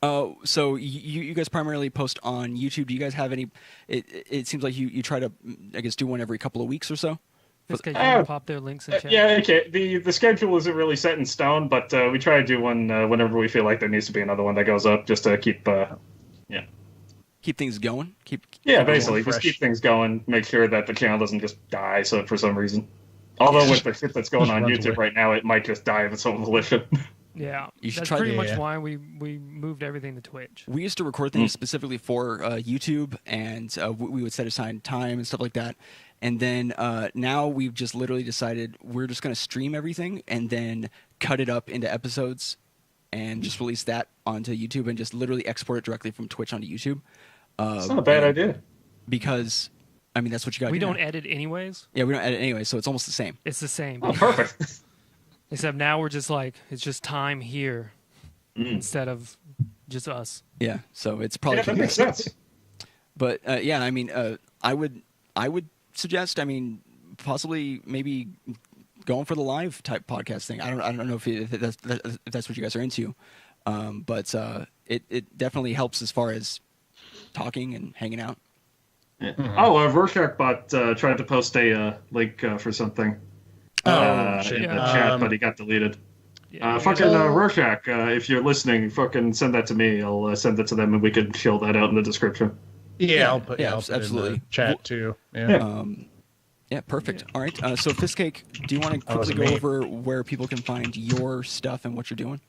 Yeah. So you guys primarily post on YouTube. Do you guys have any... It seems like you try to, I guess, do one every couple of weeks or so? Just pop their links in chat. Yeah, okay. The schedule isn't really set in stone, but we try to do one whenever we feel like there needs to be another one that goes up, just to keep... Keep things going. Basically, just keep things going. Make sure that the channel doesn't just die. So for some reason, although with the shit that's going on YouTube right now, it might just die of its own volition. Yeah, that's pretty much why we moved everything to Twitch. We used to record things specifically for YouTube, and we would set aside time and stuff like that. And then now we've just literally decided we're just going to stream everything and then cut it up into episodes and just release that onto YouTube and just literally export it directly from Twitch onto YouTube. It's not a bad idea. Because, I mean, that's what you got to do. We don't edit anyways? Yeah, we don't edit anyways, so it's almost the same. It's the same. Oh, perfect. Except now we're just like, it's just time here instead of just us. Yeah, so it's probably... Yeah, that makes sense. But, I mean, I would suggest, I mean, possibly maybe going for the live type podcast thing. I don't know if that's what you guys are into, but it definitely helps as far as talking and hanging out. Yeah. Oh, Rorschach bot tried to post a link for something in the chat, but he got deleted. Rorschach, if you're listening, fucking send that to me. I'll send it to them, and we can chill that out in the description. Yeah, I'll put absolutely in the chat too. Yeah. Yeah, perfect. All right. So, Fistcake, do you want to quickly go over where people can find your stuff and what you're doing?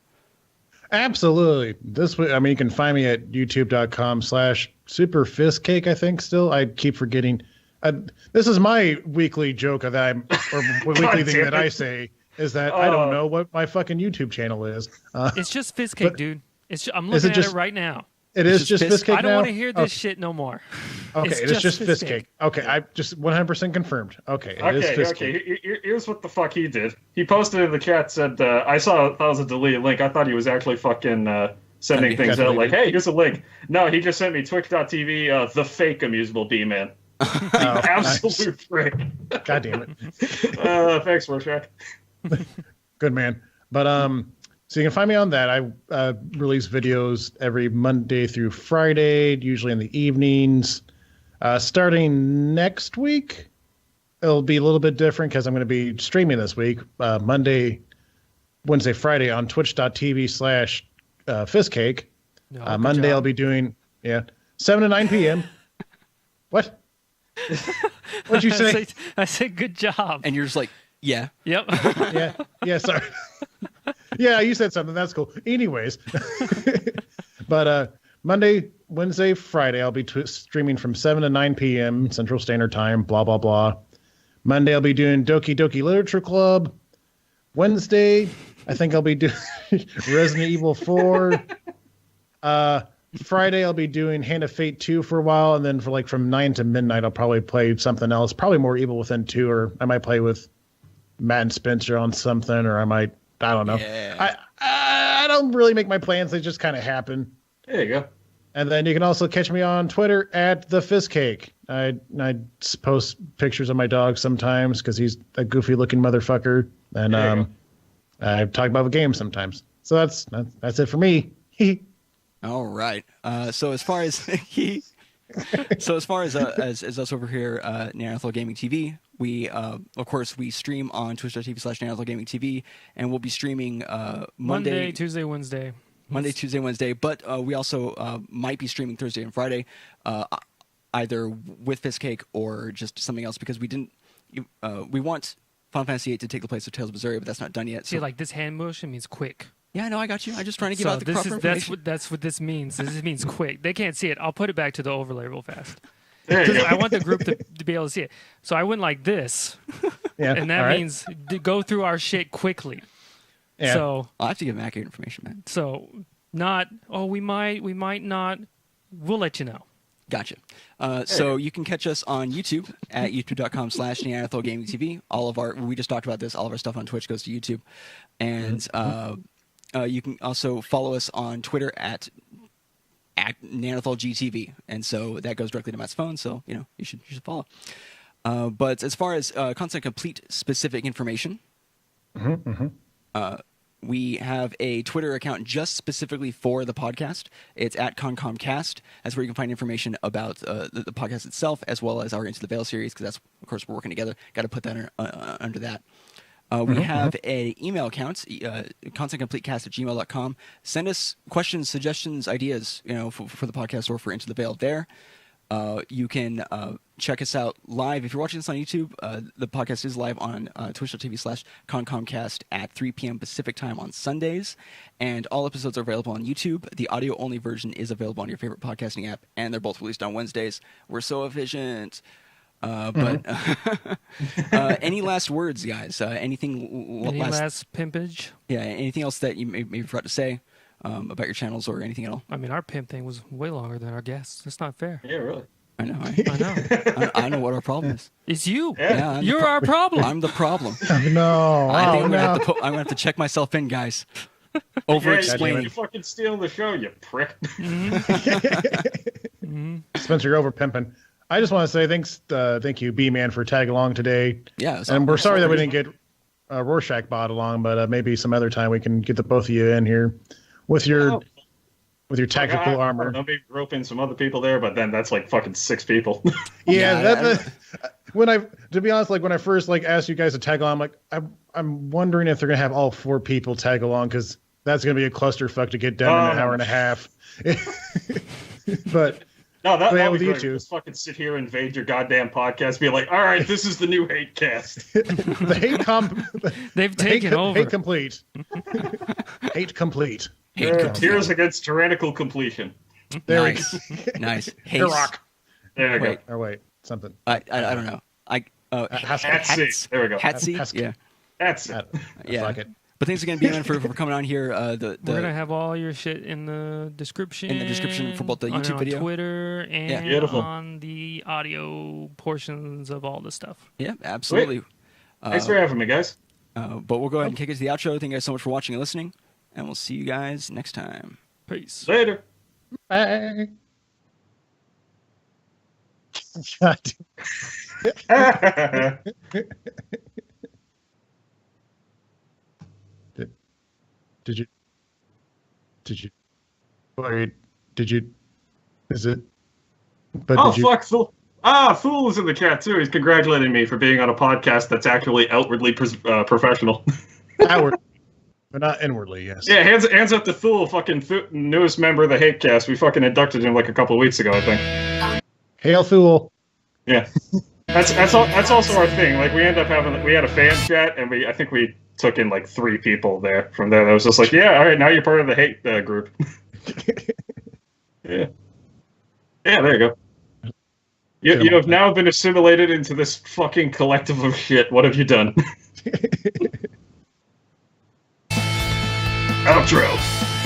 Absolutely. You can find me at youtube.com/superfistcake. I think still. I keep forgetting. This is my weekly joke weekly thing that I say is that I don't know what my fucking YouTube channel is. It's just Fistcake, dude. I'm looking at it right now. It is just Fistcake. I don't want to hear this shit no more. Okay, it's just Fistcake. Okay, I just 100% confirmed. Okay, it is Fistcake. Okay, here's what the fuck he did. He posted in the chat, said, I saw that was a deleted link. I thought he was actually fucking sending things out like, hey, here's a link. No, he just sent me twitch.tv, the fake AmusableBman. Absolute prick. God damn it. Thanks, Rorschach. Good man. But so you can find me on that. I release videos every Monday through Friday, usually in the evenings. Starting next week, it'll be a little bit different because I'm going to be streaming this week, Monday, Wednesday, Friday on twitch.tv/Fistcake. Monday I'll be doing 7 to 9 p.m. What? What'd you say? I said good job. And you're just like, yeah. Yep. Yeah, sorry. Yeah, you said something. That's cool. Anyways. But Monday, Wednesday, Friday, I'll be streaming from 7 to 9 p.m. Central Standard Time, blah, blah, blah. Monday, I'll be doing Doki Doki Literature Club. Wednesday, I think I'll be doing Resident Evil 4. Friday, I'll be doing Hand of Fate 2 for a while. And then from 9 to midnight, I'll probably play something else. Probably more Evil Within 2, or I might play with Matt and Spencer on something, or I don't know. Yeah. I don't really make my plans. They just kind of happen. There you go. And then you can also catch me on Twitter at the Fistcake. I post pictures of my dog sometimes because he's a goofy looking motherfucker. And I talk about the game sometimes. So that's it for me. All right. So as far as as us over here, Neanderthal Gaming TV, we of course we stream on twitch.tv/Neanderthal Gaming TV, and we'll be streaming Monday, Tuesday, Wednesday. Monday, Tuesday, Wednesday, but we also might be streaming Thursday and Friday, either with Fistcake or just something else, because we want Final Fantasy VIII to take the place of Tales of Berseria, but that's not done yet. See, like this hand motion means quick. Yeah, I know, I got you. I'm just trying to give out the proper information. That's what this means. This means quick. They can't see it. I'll put it back to the overlay real fast. I want the group to be able to see it. So I went like this, and that means to go through our shit quickly. Yeah. So I'll have to give accurate information, man. So we might not. We'll let you know. Gotcha. So you can catch us on YouTube at youtube.com/Neanderthal Gaming TV. We just talked about this. All of our stuff on Twitch goes to YouTube, and you can also follow us on Twitter at NeanderthalGTV, and so that goes directly to Matt's phone. So you should follow. But as far as Content Complete specific information, we have a Twitter account just specifically for the podcast. It's at ConcomCast. That's where you can find information about the podcast itself, as well as our Into the Veil series, because that's, of course, we're working together. Got to put that under that. We have an email account, contentcompletecast@gmail.com. Send us questions, suggestions, ideas, for the podcast or for Into the Veil there. You can check us out live. If you're watching this on YouTube, the podcast is live on twitch.tv/ConcomCast at 3 p.m. Pacific time on Sundays. And all episodes are available on YouTube. The audio-only version is available on your favorite podcasting app, and they're both released on Wednesdays. We're so efficient. But any last words, guys? Anything last pimpage? Yeah, anything else that you maybe forgot to say about your channels or anything at all? I mean, our pimp thing was way longer than our guests. That's not fair. Yeah, really. I know. I know. I know what our problem is. It's you. Yeah, you're our problem. I'm the problem. No. I think I'm gonna have to check myself in, guys. Over-explaining. You fucking stealing the show, you prick. Spencer, you're over pimping. I just want to say thank you, B-Man, for tagging along today. Yeah, and we're sorry that we didn't get Rorschach bot along, but maybe some other time we can get the both of you in here with your with your tactical armor. Let me rope in some other people there, but then that's like fucking 6 people. To be honest, like when I first like asked you guys to tag along, I'm like, I'm wondering if they're gonna have all 4 people tag along because that's gonna be a clusterfuck to get done in an hour and a half. But no, that'll be great. Just fucking sit here, invade your goddamn podcast, be like, all right, this is the new HATEcast. They've taken over. Hate complete. Hate complete. Tears against tyrannical completion. There nice. Hey, rock. There we go. Or wait, something. I don't know. Hats. There we go. Hatsy. Yeah. That's it. Yeah. Like it. But thanks again, BMan, for coming on here. We're gonna have all your shit in the description. In the description for both the YouTube video, on Twitter, and on the audio portions of all the stuff. Yeah, absolutely. Thanks for having me, guys. But we'll go ahead and kick it to the outro. Thank you guys so much for watching and listening, and we'll see you guys next time. Peace. Later. Bye. Did you? Is it? But fuck, Fool. Fool is in the chat too. He's congratulating me for being on a podcast that's actually outwardly professional. Outward, but not inwardly. Yes. Yeah, hands up to Fool, fucking newest member of the HATEcast. We fucking inducted him like a couple of weeks ago, I think. Hail, Fool. Yeah, that's also our thing. Like we had a fan chat, and I think we took in like 3 people there. From there, that was just like, yeah, all right, now you're part of the hate group. Yeah, there you go. You have now been assimilated into this fucking collective of shit. What have you done? Outro.